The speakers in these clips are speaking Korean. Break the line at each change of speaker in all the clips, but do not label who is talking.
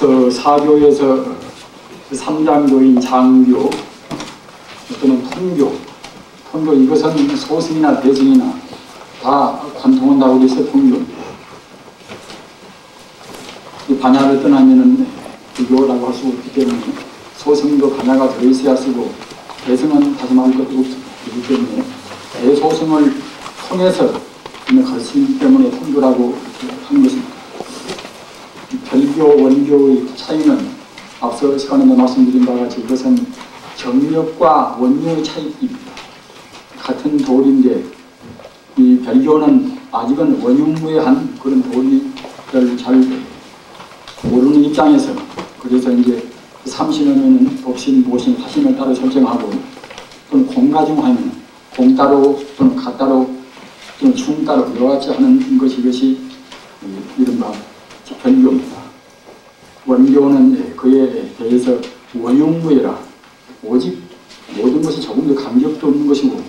앞서 사교에서 삼장교인 장교 또는 통교 이것은 소승이나 대승이나 다 관통한다고 해서 통교입니다. 이 반야를 떠나면은 불교라고 할 수 없기 때문에 소승도 반야가 들어있어야 쓰고 대승은 다시 말할 것도 없습니다. 그렇기 때문에 대소승을 통해서 가르치기 때문에 통교라고 하는 것입니다. 별교, 원교의 차이는 앞서 시간에 말씀드린 바와 같이 이것은 정력과 원료의 차이입니다. 같은 도리인데 이 별교는 아직은 원흉무해한 그런 도리를 잘 모르는 입장에서 그래서 이제 삼신하면은 법신, 모신, 화신을 따로 설정하고 또는 공가중하면 공 따로 또는 가 따로 또는 충 따로 여러 가지 하는 것이 이것이 이른바 별교입니다. 원교는 그에 대해서 원흉무해라 오직 모든 것이 조금 더 간격도 없는 것이고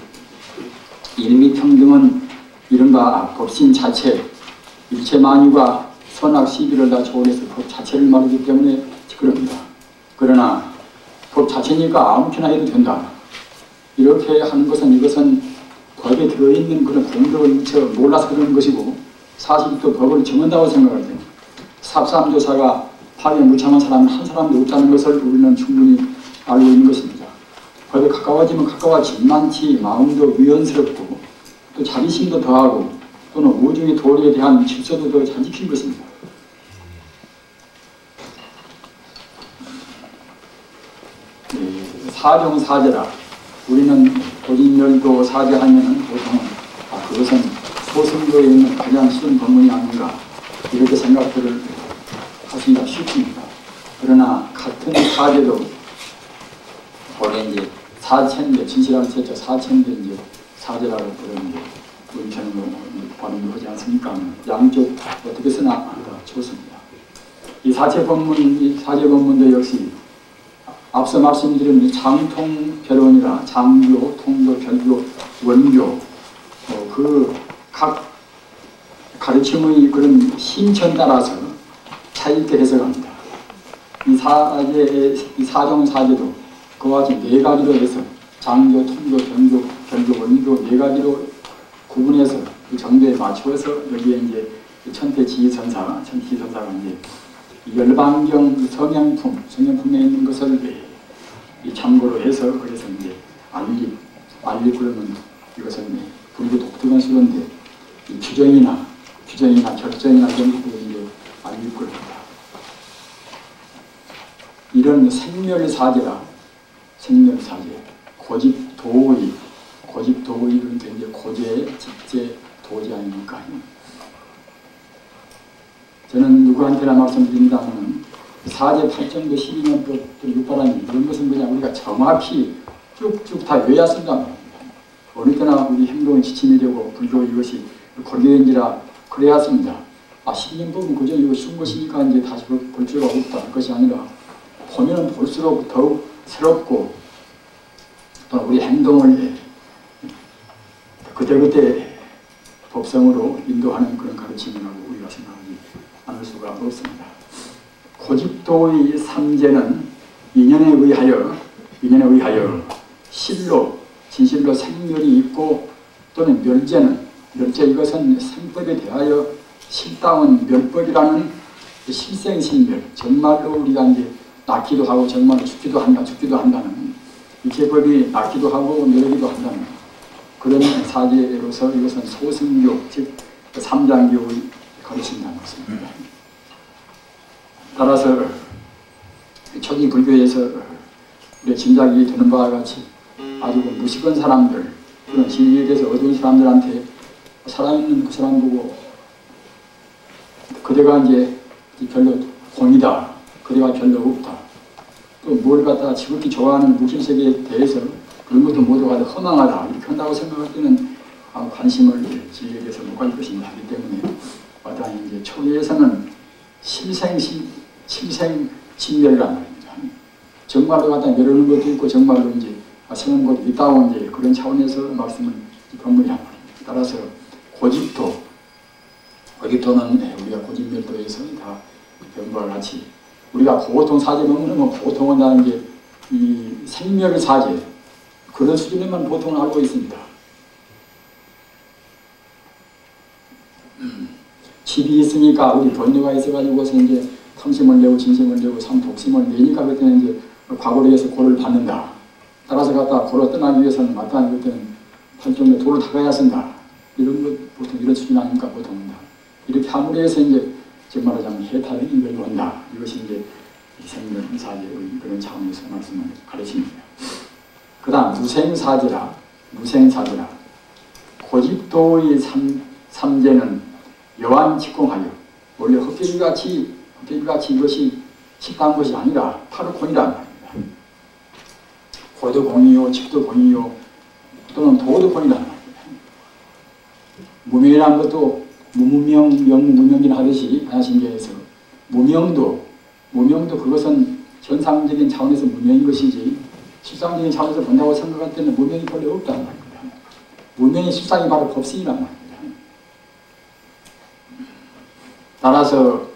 일미평등은 이른바 법신 자체 일체 만유가 선악 시비를 다 초월해서 법 자체를 말하기 때문에 그럽니다. 그러나 법 자체니까 아무렇게나 해도 된다. 이렇게 하는 것은 이것은 법에 들어있는 그런 공덕을 미처 몰라서 그러는 것이고 사실 또 법을 정한다고 생각할 때 삽삼조사가 파리에 무참한 사람은 한 사람도 없다는 것을 우리는 충분히 알고 있는 것입니다. 법에 가까워지면 가까워진만치 마음도 유연스럽고 또 자비심도 더하고 또는 우주의 도리에 대한 질서도 더 잘 지킨 것입니다. 사정사제라 우리는 고진열도 사제하면 보통은 그것은 소승교에 있는 가장 쉬운 법문이 아닌가 이렇게 생각들을 하시기가 쉽습니다. 그러나 같은 사제도 원래 이제 사천대 진실한 제자 사천대 이제 사제라고 그러는데 우리 편으로 발음을 하지 않습니까? 양쪽 어떻게 쓰나 좋습니다. 이 사제 법문도 역시 앞서 말씀드린 장통별원이라 장교, 통교, 별교, 원교 그 각 가르침의 그런 신천 따라서 차이 있게 해석합니다. 이 사정사제도 그와 같이 네 가지로 해서 장교, 통교, 별교, 원교 네 가지로 구분해서 그 정도에 맞추어서 여기에 이제 천태지선사가 이제 열반경 성형품에 있는 것을 참고로 해서 그래서 이제 알리 그러면 이것은 불교 독특한 수로인데 규정이나 결정이나 이런 것도 이제 알리 그럽니다. 이런 생멸사제라 생멸사제 고집도의 그런데 이제 고제, 직제, 도제 아닙니까? 저는 누구한테나 말씀드린다면 사제 8정도 12년법 육바라니 이런 것은 그냥 우리가 정확히 쭉쭉 다 외야 쓴단 말입니다. 어느 때나 우리 행동이 지침이 되고 불교 이것이 고교인지라 그래야 씁니다. 12년법은 그저 이거 쉬운 것이니까 이제 다시 볼 필요가 없다. 그것이 아니라 보면 볼수록 더욱 새롭고 또 우리 행동을 그때그때 법성으로 인도하는 그런 가르침이라고 우리가 생각하지 않을 수가 없습니다. 고집도의 삼재는 인연에 의하여 실로 진실로 생멸이 있고 또는 멸제 이것은 생법에 대하여 실다운 멸법이라는 실생실멸 정말로 우리가 이제 낳기도 하고 정말로 죽기도 한다는 이계법이 낳기도 하고 멸기도 한다는 그런 사제로서 이것은 소승교 즉 삼장교의 가르친다는 것입니다. 따라서 초기 불교에서 우리 짐작이 되는 바와 같이 아주 무식한 사람들 그런 진리에 대해서 어두운 사람들한테 살아있는 그 사람 보고 그대가 이제 별로 공이다 그대가 별로 없다 또 뭘 갖다가 지극히 좋아하는 묵신세계에 대해서 그런 것도 모두가 다 허망하다 이렇게 한다고 생각할 때는 관심을 진리에 대해서 못 가질 것입니다. 하기 때문에 마땅히 이제 초기에서는 실생진멸이란 말입니다. 정말로 갖다 멸하는 것도 있고 정말로 이제 세우는 것도 있다고 이제 그런 차원에서 말씀을 법문이란 말입니다. 따라서 고집도는 우리가 고집멸도에서 다 배운 바와 같이 우리가 보통 사제 명문은 뭐 보통 한다는 게 이 생멸 사제 그런 수준에만 보통은 알고 있습니다. 집이 있으니까 우리 번뇌가 있어가지고서 이제 탐심을 내고 진심을 내고 삼독심을 내니까 그때는 이제 과거로 해서 고를 받는다. 따라서 갖다 고로 떠나기 위해서는 마땅히 그때는 팔정에 도를 닦아야 쓴다. 이런 것 보통 이런 수준 아닙니까 보통은 다. 이렇게 함으로 해서 이제 즉 말하자면 해탈의 이별이 온다. 이것이 이제 생멸사제의 그런 차원에서 말씀을 가르칩니다. 그 다음 무생사제라. 무생사제라. 고집도의 삼재는 여완직공하여 원래 헛개비같이 이것이 식당한 것이 아니라 파르콘이란 말입니다. 고도공이요 직도공이요 또는 도도공이란 말입니다. 무명이라는 것도 무무명, 명무무명이라 하듯이 반야신경에서 무명도 그것은 현상적인 차원에서 무명인 것이지 실상적인 차원에서 본다고 생각할 때는 무명이 별로 없다는 말입니다. 무명의 실상이 바로 법신이란 말입니다. 따라서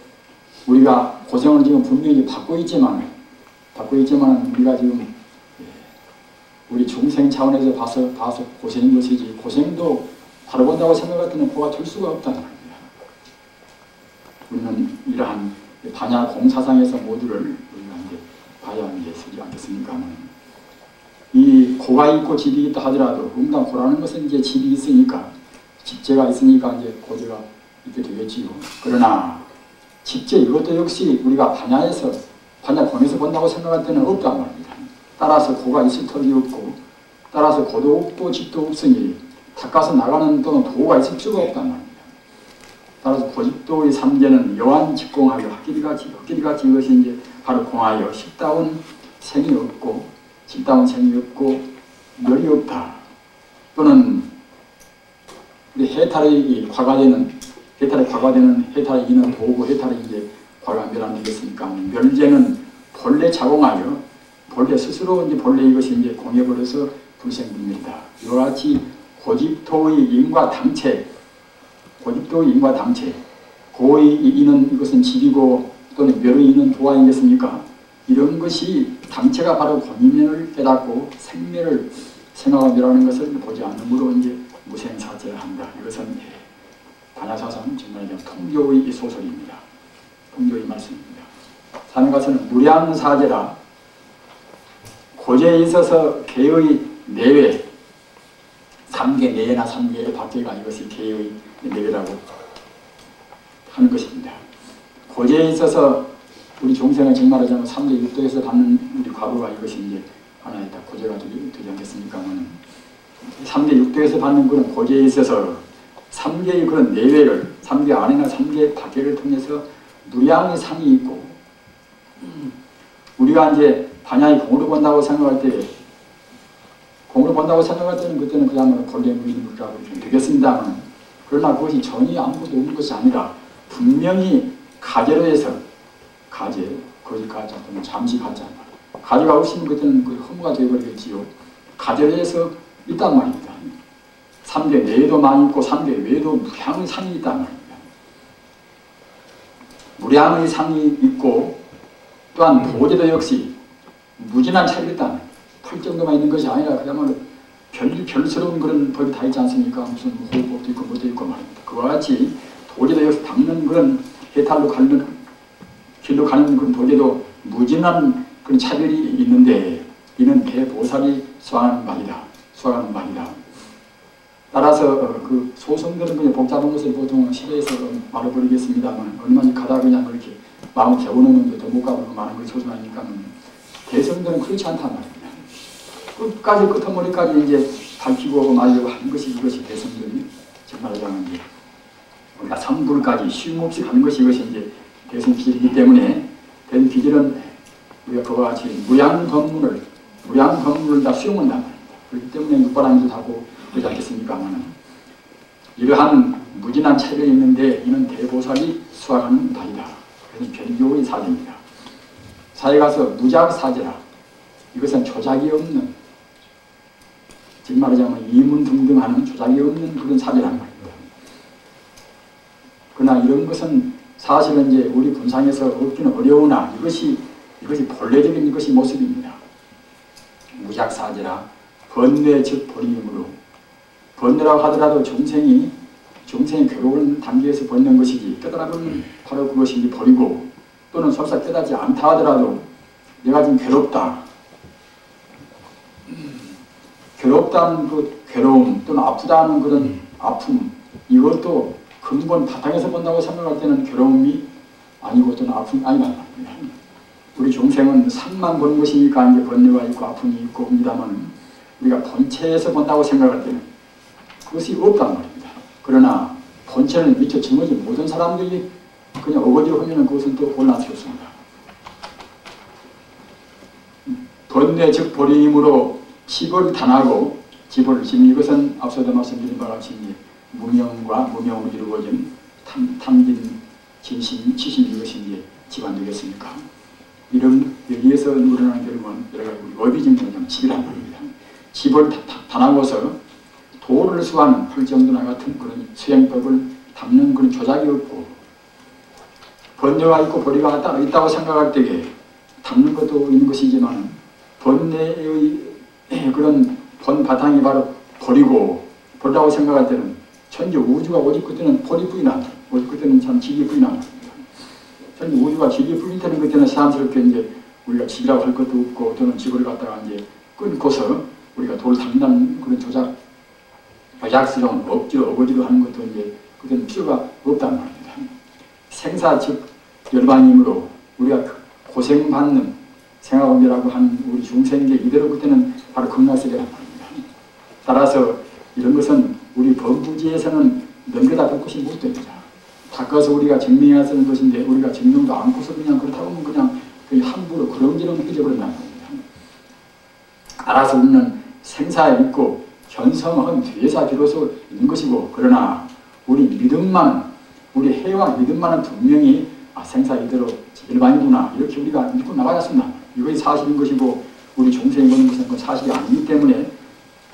우리가 고생을 지금 분명히 받고 있지만 우리가 지금 우리 중생 차원에서 봐서 고생인 것이지 고생도 바로 본다고 생각할 때는 보가 될 수가 없다는 말입니다. 우리는 이러한 반야 공사상에서 모두를 우리가 이제 봐야 이제 쓰지 않겠습니까? 이 고가 있고 집이 있다 하더라도 응당 고라는 것은 이제 집이 있으니까 집재가 있으니까 이제 고재가 있게 되겠지요. 그러나 집재 이것도 역시 우리가 반야공에서 본다고 생각할 때는 없단 말입니다. 따라서 고가 있을 턱이 없고 따라서 고도 없고 집도 없으니 닦아서 나가는 또는 도가 있을 수가 없단 말입니다. 따라서 고집도의 삼재는 여완직공하여 헛기리같이 이것이 이제 바로 공하여 식다운 생이 없고 멸이 없다. 또는 우리 해탈의 과가되는 해탈의 이는 도고 해탈의 이제 과가 멸안 되겠습니까? 멸제는 본래 자공하여 본래 스스로 이제 본래 이것이 이제 공해버려서 불생불멸이다. 이와 같이 고집도의 인과 당체, 고의 이는 이것은 집이고 또는 멸의 이는 도 아니겠습니까? 이런 것이 당체가 바로 권위면을 깨닫고 생멸을 생각하고 멸하는 것을 보지 않으므로 이제 무생사제를 한다. 이것은 반야사상 정말 통교의 소설입니다. 통교의 말씀입니다. 사는 것은 무량사제라. 고제에 있어서 개의 내외 3개 내외나 3개의 밖에가 이것이 개의 내외라고 하는 것입니다. 고제에 있어서 우리 종생을 정말하자면 3대 6도에서 받는 우리 과거가 이것이 이제 하나의 다 고제가 되지 않겠습니까? 3대 6도에서 받는 그런 고제에 있어서 3개의 그런 내외를 3개 안이나 3개 밖에를 통해서 무량의 상이 있고 우리가 이제 반야의 공으로 본다고 생각할 때는 그때는 그야말로 본래 무인물이라고 되겠습니다만 그러나 그것이 전혀 아무것도 없는 것이 아니라 분명히 가제로 해서 거짓 가짜 또는 잠시 가짜 가제가 없으면 그때는 그 허무가 되어버리겠지요. 가제로 해서 있단 말입니다. 3개 내에도 많이 있고 3개 외에도 무량의 상이 있단 말입니다. 무량의 상이 있고 또한 도제도 역시 무진한 차이가 있다. 풀 정도만 있는 것이 아니라 그야말로 별스러운 그런 법이 다 있지 않습니까? 무슨 호흡법도 있고 뭐도 있고 말입니다. 그와 같이 도제도 역시 닦는 그런 해탈로 가는 길로 가는 그런 도제도 무진한 그런 차별이 있는데 이는 대보살이 수행하는 말이다. 따라서 그 소성들은 그냥 복잡한 것을 보통 시대에서 말해버리겠습니다만 얼마나 가다 그냥 그렇게 마음을 재워놓으면 더 못 가고 많은 것이 소중하니까 대성들은 그렇지 않단 말입니다. 끝까지 끝머리까지 이제 밝히고 말려고 하는 것이 이것이 대성들이 정말 말하자면 이제 우리가 삼불까지 쉼없이 가는 것이 이것이 이제 대성 기질이기 때문에 대성 기질은 우리가 그와 같이 무양건물을 다 수용한단 말입니다. 그렇기 때문에 육바람도 하고 그러지 않겠습니까? 이러한 무진한 차이가 있는데 이는 대보살이 수행하는 바이다. 그래서 별교의 사제입니다. 사에 가서 무작사제라. 이것은 조작이 없는, 즉 말하자면 이문등등하는 조작이 없는 그런 사제란 말입니다. 그러나 이런 것은 사실은 이제 우리 분상에서 없기는 어려우나 이것이 본래적인 것이 모습입니다. 무작사제라 번뇌 즉 버림으로, 번뇌라고 하더라도 중생이 괴로운 단계에서 번뇌인 것이지, 깨달으면 바로 그것이 버리고, 또는 설사 깨닫지 않다 하더라도 내가 지금 괴롭다, 괴롭다는 그 괴로움, 또는 아프다는 그런 아픔, 이것도 근본 바탕에서 본다고 생각할 때는 괴로움이 아니고 또는 아픔이 아니란 말입니다. 우리 중생은 산만 보는 것이니까 이제 번뇌가 있고 아픔이 있고 합니다만, 우리가 본체에서 본다고 생각할 때는 그것이 없단 말입니다. 그러나 본체를 미처 짊어진 모든 사람들이 그냥 어거지로 하면 그것은 또 곤란스럽습니다. 번뇌 즉 버림으로 집을 단하고, 집을 이것은 앞서도 말씀드린 바와 같이 무명과 무명으로 이루어진 탐진 진심 치심, 이것이 이제 집안 되겠습니까? 이런 여기에서 우러나는 결국은 여러 가지 어비징정령 집이란 말입니다. 집을 단하고서 도를 수하는 풀정도나 같은 그런 수행법을 담는 그런 조작이 없고, 번뇌가 있고 버리가 있다고 생각할 때에 담는 것도 있는 것이지만, 번뇌의 그런 본 바탕이 바로 버리라고 생각할 때는 전체 우주가 오직 그때는 버리뿐이나, 오직 그때는 참 지기뿐이나, 전체 우주가 지기뿐이되는 그때는 사람스럽게 이제 우리가 집이라고 할 것도 없고, 또는 집을 갖다가 이제 끊고서 우리가 돌을 닦는 그런 조작스러운 어거지로 하는 것도 이제 그때는 필요가 없단 말입니다. 생사 즉 열반임으로 우리가 고생받는 생화원이라고 하는 우리 중생에게 이대로 그때는 바로 극락세계란 말입니다. 따라서 이런 것은 우리 범부지에서는 넘겨다 볼 것이 못 됩니다. 닦아서 우리가 증명해야 쓰는 것인데, 우리가 증명도 않고서 그냥 그렇다고 하면 그냥 함부로 그렁지렁 휘저버린다는 겁니다. 알아서 우리는 생사에 있고 현성은 뒤에서 비로소 있는 것이고, 그러나 우리 믿음만은, 우리 해와 믿음만은 분명히 생사 이대로 일반이구나, 이렇게 우리가 믿고 나가야 합니다. 이것이 사실인 것이고, 우리 중생이 보는 것은 그 사실이 아니기 때문에,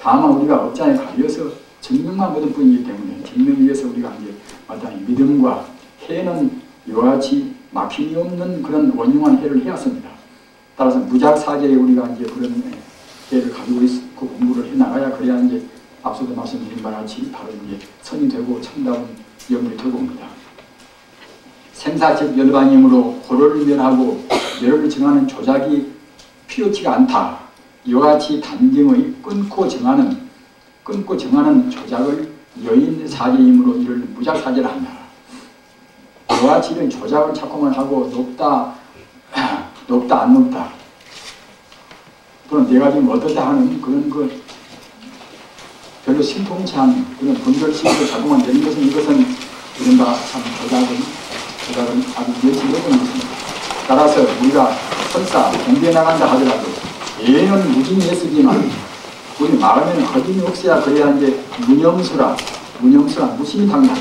다만 우리가 업장에 가려서 증명만 보는 뿐이기 때문에, 증명 위해서 우리가 이제 마땅히 믿음과 해는 이와 같이 막힘이 없는 그런 원흉한 해를 해야 합니다. 따라서 무작사제에 우리가 이제 그런 해를 가지고 있고 공부를 해 나가야, 그래야 이제 앞서도 말씀드린 바와 같이 바로 이제 선이 되고 참다운 영이 되고 옵니다. 생사 즉 열반임으로 고를 멸하고 열을 정하는 조작이 필요치가 않다. 이와 같이 단정의 끊고 정하는 조작을 여인사제임으로 이를 무작사제라 한다. 이와 같이 이런 조작을 자꾸만 하고 높다 안 높다, 또는 내가 지금 어떻다 하는 그런 별로 심통치 않은 그런 분별심으로 자꾸만 내는 것은, 이것은 이른바 참 조작은 아주 열심히 해보는 것입니다. 따라서 우리가 설사 공부해 나간다 하더라도 예는 무진히 했으지만 우리 마음에는 거짓이 없어야, 그래야 이제 무념수라 무심히 닦는다.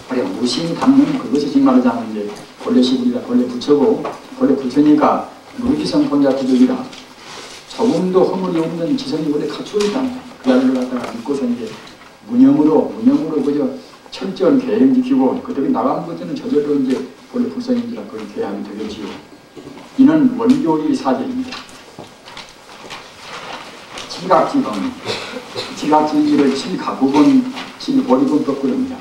그래 무심히 닦는 그것이 정말로 자면 이제 본래 시불이라, 본래 부처고, 본래 부처니까 무기성 본자 구족이라 조금도 허물이 없는 지성이 원래 갖추어 있답니다. 그 자리를 갖다가 믿고서 이제 무념으로 그저 철저한 계획 지키고, 그들이 나간 것들은 저절로 이제 본래 불성인지라 그런 계획이 되겠지요. 이는 원교의 사제입니다. 칠각지범, 칠각지를 칠가구본, 칠보리본법 그럽니다.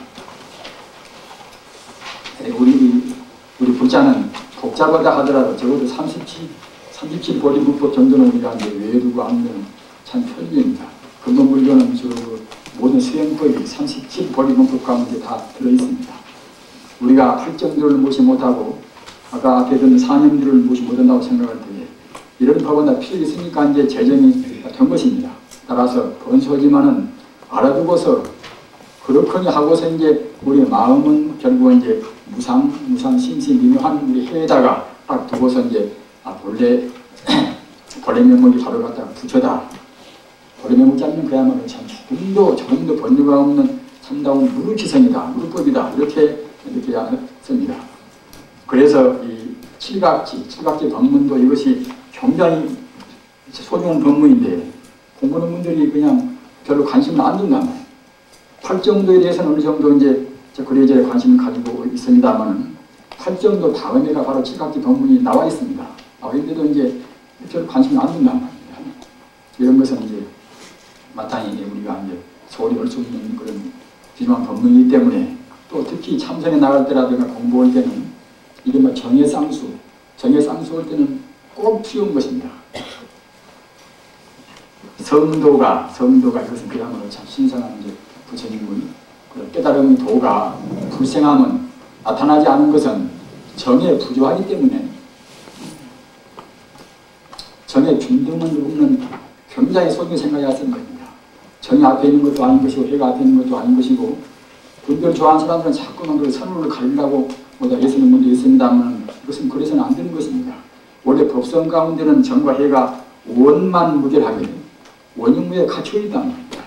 우리 불자는 복잡하다 하더라도 적어도 37보리본법 정도는 우리가 이제 외두고 앉는 참 편리입니다. 근본불교는 모든 수행법이 37보리본법 가운데 다 들어있습니다. 우리가 팔정들을 무시 못하고 아까 앞에 든 사념들을 무시 못한다고 생각할 때에 이런 법은 다 필요 있으니까 이제 제정이 된 것입니다. 따라서 번소지만은 알아두고서 그렇거니 하고서 이제 우리 마음은 결국 이제 무상 심시 미묘한 우리 해에다가 딱 두고서 이제 본래 명목이 바로 갖다가 부처다. 본래 명목 잡는 그야말로 참 조금도 번뇌가 없는 참다운 무르지성이다, 무르법이다, 이렇게 씁니다. 그래서 이 칠각지 법문도 이것이 굉장히 소중한 법문인데 공부하는 분들이 그냥 별로 관심을 안 둔단 말이에요. 팔정도에 대해서는 어느 정도 이제 그래저래 관심을 가지고 있습니다만 팔정도 다음에가 바로 칠각지 법문이 나와 있습니다. 나와 있는데도 이제 별 관심이 안 든단 말입니다. 이런 것은 이제 마땅히 우리가 이제 소홀히 올 수 있는 그런 귀중한 법문이기 때문에 또 특히 참선에 나갈 때라든가 공부할 때는 이른바 정예쌍수 할 때는 꼭 필요한 것입니다. 성도가 이것은 그야말로 참 신성한 이제 부처님의 깨달음의 도가 불생함은 나타나지 않은 것은 정에 부조하기 때문에 정에 균등은 없는 굉장히 소중히 생각해야 하는 겁니다. 정이 앞에 있는 것도 아닌 것이고 해가 앞에 있는 것도 아닌 것이고 분별 좋아하는 사람들은 자꾸만 그 선을 가리려고 애쓰는 분도 있습니다만 이것은 그래서는 안 되는 것입니다. 원래 법성 가운데는 정과 해가 원만무결하게 원흉무에 갇혀 있단 말입니다.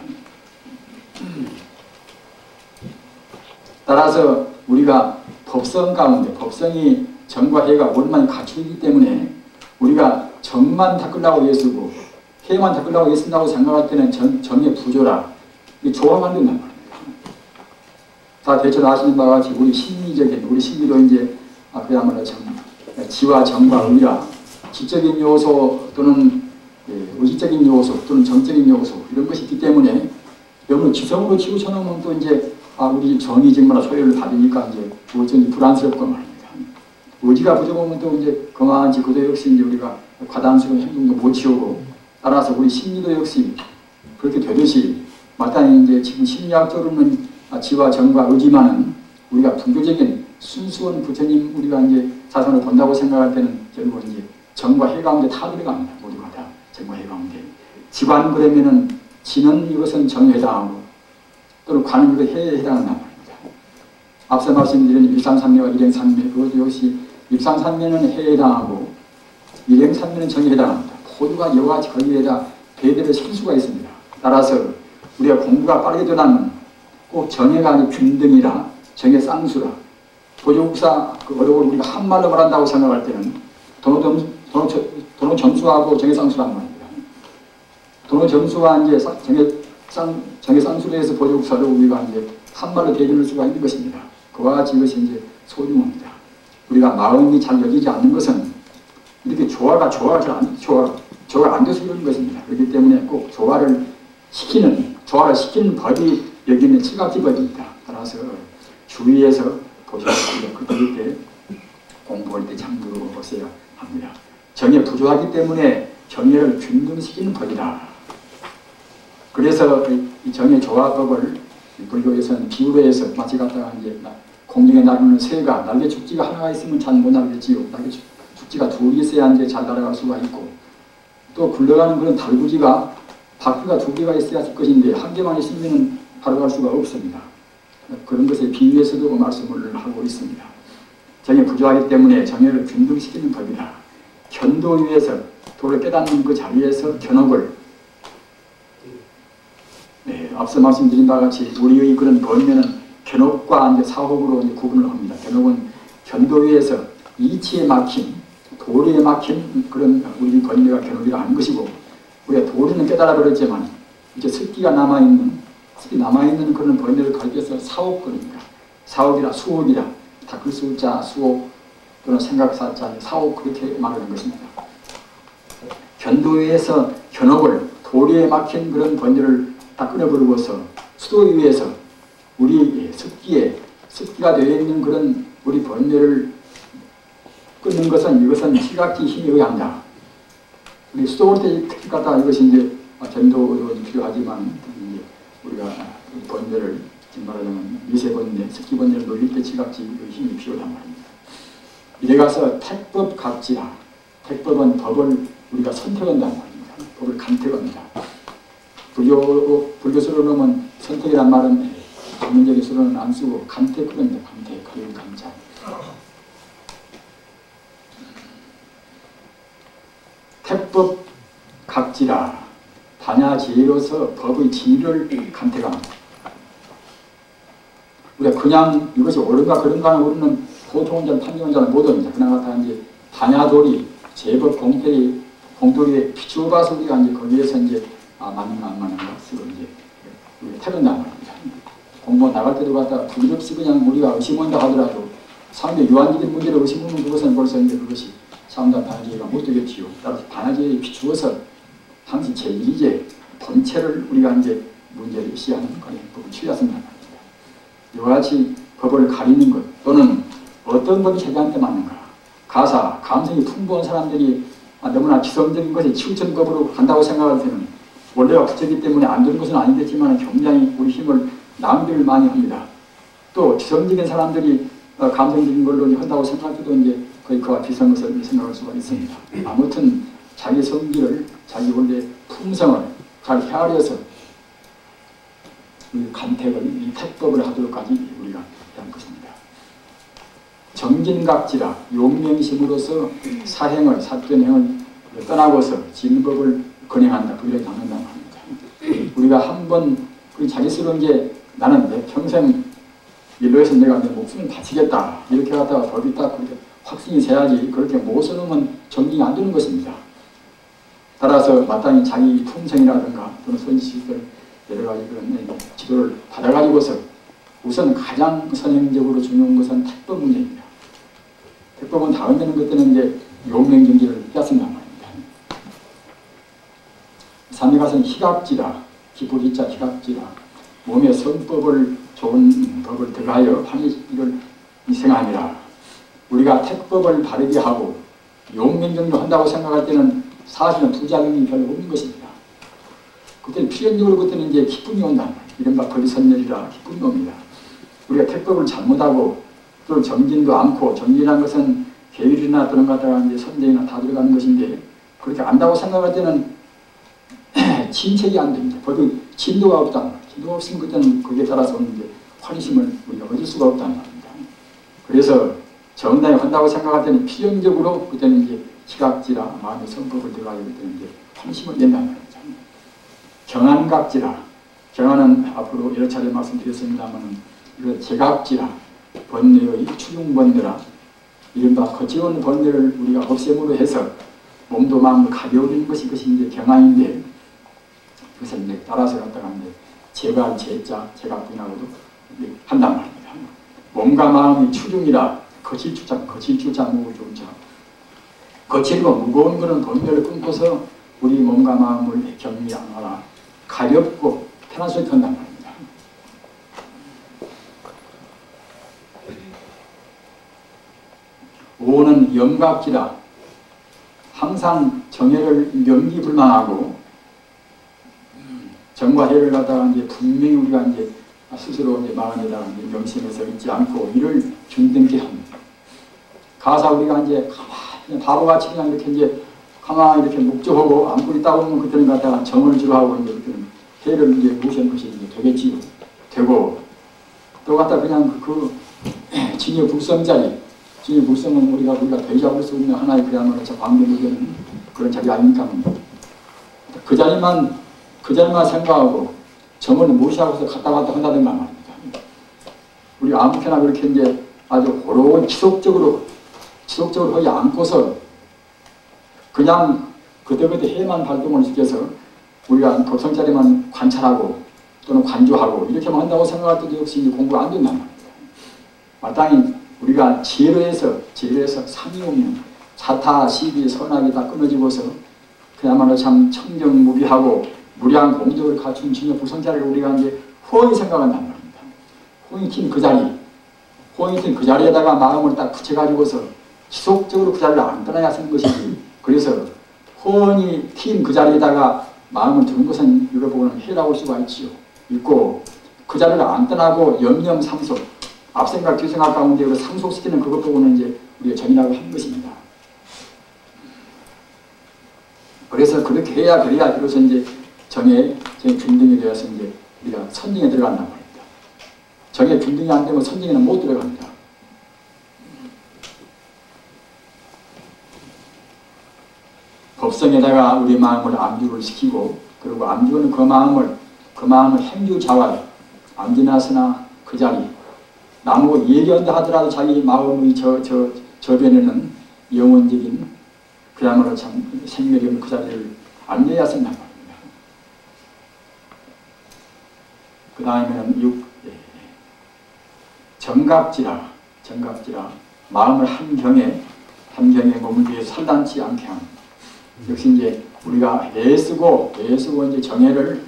따라서 우리가 법성 가운데 법성이 정과 해가 원만히 갇혀 있기 때문에 우리가 정만 닦으려고 애쓰고 해만 닦으려고 애쓴다고 생각할 때는 정의 부조라 조화가 안 된단 말입니다. 다 대체로 아시는 바와 같이 우리 심리도 이제 그야말로 지와 정과 의라 지적인 요소 또는 의식적인 요소 또는 정적인 요소 이런 것이 있기 때문에 여러분 지성으로 치우쳐놓으면 또 이제 우리 정이 정말 소요를 받으니까 이제 어쩐지 불안스럽고 말입니다. 의지가 부족하면 또 이제 건강한지 그도 역시 이제 우리가 과단스러운 행동도 못 치우고 따라서 우리 심리도 역시 그렇게 되듯이 마땅히 이제 지금 심리학적으로는 지와 정과 의지만은 우리가 불교적인 순수한 부처님 우리가 이제 사상을 본다고 생각할 때는 결국은 이제 정과 해 가운데 다 들어갑니다. 모두가 다 정과 해 가운데. 지관 그러면은 지는 이것은 정에 해당하고 또는 관은 그 해에 해당한단 말입니다. 앞서 말씀드린 일상산매와 일행산매 그것도 역시 일상산매는 해에 해당하고 일행산매는 정에 해당합니다. 모두가 여러 가지 거기에다 배대를 셀 수가 있습니다. 따라서 우리가 공부가 빠르게 되려면 꼭 정예가 아닌 균등이라 정예 쌍수라 도조국사 그 어려운 우리가 한말로 말한다고 생각할 때는 도노 점수하고 정예 쌍수란 말입니다. 도노 점수와 이제 정예 쌍수에 대해서 보조국사를 우리가 이제 한말로 대변할 수가 있는 것입니다. 그와 같이 이것이 이제 소중합니다. 우리가 마음이 잘 열리지 않는 것은 이렇게 조화가 안 돼서 이런 것입니다. 그렇기 때문에 꼭 조화를 시키는 법이 여기는 칠각지법입니다. 따라서 주위에서 보시면 그럴 때 공부할 때 참고하셔야 합니다. 정에 부조하기 때문에 정예를 균등시키는 법이다. 그래서 이 정예 조화법을 불교에서는 비유로 해서 마치 갖다가 이제 공중에 나르는 새가 날개 축지가 하나가 있으면 잘 못 날겠지요. 날개 축지가 둘이 있어야 이제 잘 날아갈 수가 있고 또 굴러가는 그런 달구지가 바퀴가 두 개가 있어야 할 것인데 한 개만 있으면 바로 갈 수가 없습니다. 그런 것에 비유해서도 말씀을 하고 있습니다. 정에 부조하기 때문에 정예를 균등시키는 법이다. 견도 위에서 도를 깨닫는 그 자리에서 견옥을 앞서 말씀드린 바와 같이 우리의 그런 번뇌는 견옥과 이제 사옥으로 이제 구분을 합니다. 견옥은 견도 위에서 이치에 막힌 도리에 막힌 그런 우리 번뇌가 견옥이라 하는 것이고 우리가 도리는 깨달아 버렸지만 이제 습기가 남아있는 그런 번뇌를 가리켜서 사옥거립니다. 사옥이라 수옥이라 닦을 수자 수옥 또는 생각사자 사옥 그렇게 말하는 것입니다. 견도에서 견옥을 도리에 막힌 그런 번뇌를 다 끊어버리고서 수도 위에서 우리 습기가 되어 있는 그런 우리 번뇌를 끊는 것은 이것은 칠각지 힘에 의한다. 우리 수도 올 때 특히 갖다 이것이 이제 전도도 필요하지만 우리가 번뇌를 지금 말하자면 미세번뇌, 습기번뇌를 놀릴 때 칠각지의 힘이 필요하단 말입니다. 이래 가서 택법 각지라. 택법은 법을 우리가 선택한다는 말입니다. 법을 간택합니다. 불교수로 보면 선택이란 말은 전문적인 수로는 안 쓰고 간택합니다. 간택, 가려운 간자. 택법 각지라. 반야지혜로서 법의 진리를 간택합니다. 우리가 그냥 이것이 옳은가 그런가는 우리는 보통자는 판정자는 못합니다. 그나마 이제 반야도리, 제법 공돌이에 비추어봐서 우리가 이제 거기에서 이제 맞는가 안 맞는가 스스로 이제 택한단 말입니다. 공무원 나갈 때도 갖다가 부질없이 그냥 우리가 의심한다 하더라도 상대 유한적인 문제를 의심하면 그것은 벌써 이제 그것이 사람들 반야제가 못 되겠지요. 따라서 반야제에 비추어서 당시 제1제 본체를 우리가 이제 문제를 시하는 그런 법을 취하였습니다. 이와 같이 법을 가리는 것 또는 어떤 법이 자기한테 맞는가 가사, 감성이 풍부한 사람들이 너무나 지성적인 것에 치우친 법으로 간다고 생각할 때는 원래가 부처이기 때문에 안 되는 것은 아니겠지만 굉장히 우리 힘을 낭비를 많이 합니다. 또 지성적인 사람들이 감성적인 걸로 한다고 생각할 때도 이제 거의 그와 비슷한 것을 생각할 수가 있습니다. 아무튼 자기 성질을, 자기 원래 품성을 잘 헤아려서 이 간택을, 이 택법을 하도록까지 우리가 한 것입니다. 정진각지라 용맹심으로서 사행을, 사견행을 떠나고서 진법을 건행한다. 그렇게 담는다고 합니다. 우리가 한번 자기스러운 게 나는 내 평생 일로 해서 내가 내 목숨을 바치겠다. 이렇게 갖다가 법이 딱 그렇게 확신이 세야지 그렇게 못 써놓으면 정진이 안 되는 것입니다. 따라서 마땅히 자기 품성이라든가 또는 손지식들 여러 가지 그런 지도를 받아가지고서 우선 가장 선행적으로 중요한 것은 택법 문제입니다. 택법은 다음 되는 것들은 이제 용맹정지를 뺐습니다 말입니다. 삼위가서는 희각지라, 기쁘기자 희각지라, 몸에 선법을 좋은 법을 들어가여 판이를 생각합니다. 우리가 택법을 바르게 하고 용맹정지를 한다고 생각할 때는 사실은 부작용이 별로 없는 것입니다. 그때는 필연적으로 그때는 이제 기쁨이 온다. 이른바 벌선열이라 기쁨이 옵니다. 우리가 택법을 잘못하고 또 정진도 않고 정진이라는 것은 계율이나 그런 것다가 이제 선정이나 다 들어가는 것인데 그렇게 안다고 생각할 때는 진책이 안 됩니다. 법이 진도가 없다. 진도가 없으면 그때는 거기에 따라서 이제 환심을 우리가 얻을 수가 없다는 말입니다. 그래서 정당히 한다고 생각할 때는 필연적으로 그때는 이제 시각지라 마음의 선법을 들어가야 그때는 이제 환심을 낸다는 말입니다. 경안각지라, 경안은 앞으로 여러 차례 말씀드렸습니다만 이거 제각지라, 번뇌의 추중번뇌라, 이른바 거칠은 번뇌를 우리가 없앰으로 해서 몸도 마음도 가벼워지는 것이 이제 경안인데 그것을 이제 따라서 갖다가 이제 제가 제자, 제각분하고도 한단 말입니다. 몸과 마음이 추중이라 거칠추자, 거칠추자 무고 좋은 자. 거칠고 무거운 것은 번뇌를 끊고서 우리 몸과 마음을 격리하라. 가볍고 편한 소리 한단 말입니다. 오는 염각지라 항상 정해를 명기불망하고 정과 해를 갖다가 이제 분명히 우리가 이제 스스로 이제 마음에다가 이제 명심해서 있지 않고 이를 중등케 합니다. 가사 우리가 이제 가만히 바보같이 그냥 이렇게 이제 가만히 이렇게 묵조하고 안고 있다 보면 그때는 갖다가 정을 지루하고 이제 그때는 해를 이제 무시한 것이 이제 되겠지요. 되고 또 갖다 그냥 그 진여 불성자리, 진여 불성은 우리가 대잡을 수 없는 하나의 그야말로 광대무되는 그런 자리 아닙니까? 그 자리만 생각하고 정을 무시하고서 갔다 갔다 한다든가 말입니다. 우리 아무렇게나 그렇게 이제 아주 호로운 지속적으로 거기 안고서 그냥 그때그때 해만 발동을 시켜서 우리가 법성자리만 관찰하고 또는 관조하고 이렇게만 한다고 생각할 때도 역시 공부가 안 된단 말입니다. 마땅히 우리가 지혜로에서 상이 오면 사타, 시비, 선악이 다 끊어지고서 그야말로 참 청정무비하고 무량 공덕을 갖춘 진여 불성자리를 우리가 이제 호응히 생각한단 말입니다. 호응이 튄 그 자리, 호응이 튄 그 자리에다가 마음을 딱 붙여가지고서 지속적으로 그 자리를 안 떠나야 하는 것이지. 그래서 호응이 튄 그 자리에다가 마음을 두는 것은 이걸 보고는 해라고 할 수가 있고 그 자리를 안 떠나고 염염상속, 앞생각 뒤생각 가운데 상속시키는 그것 보고는 이제 우리가 정이라고 한 것입니다. 그래서 그렇게 해야 그래야 비로소 이제 정의 균등이 되어서 이제 우리가 선정에 들어간단 말입니다. 정의 균등이 안 되면 선정에는 못 들어갑니다. 법성에다가 우리 마음을 암주를 시키고 그리고 암주는 그 마음을 행주자활, 암지나서나 그 자리 나무 예견다 하더라도 자기 마음의 저변에는 영원적인 그야말로 참 생명이 없는 그 자리를 암려해야 쓴단 말입니다. 그 다음에는 정갑지라 마음을 한경에 머물게 살단치 않게 하는. 역시 이제 우리가 애쓰고 이제 정해를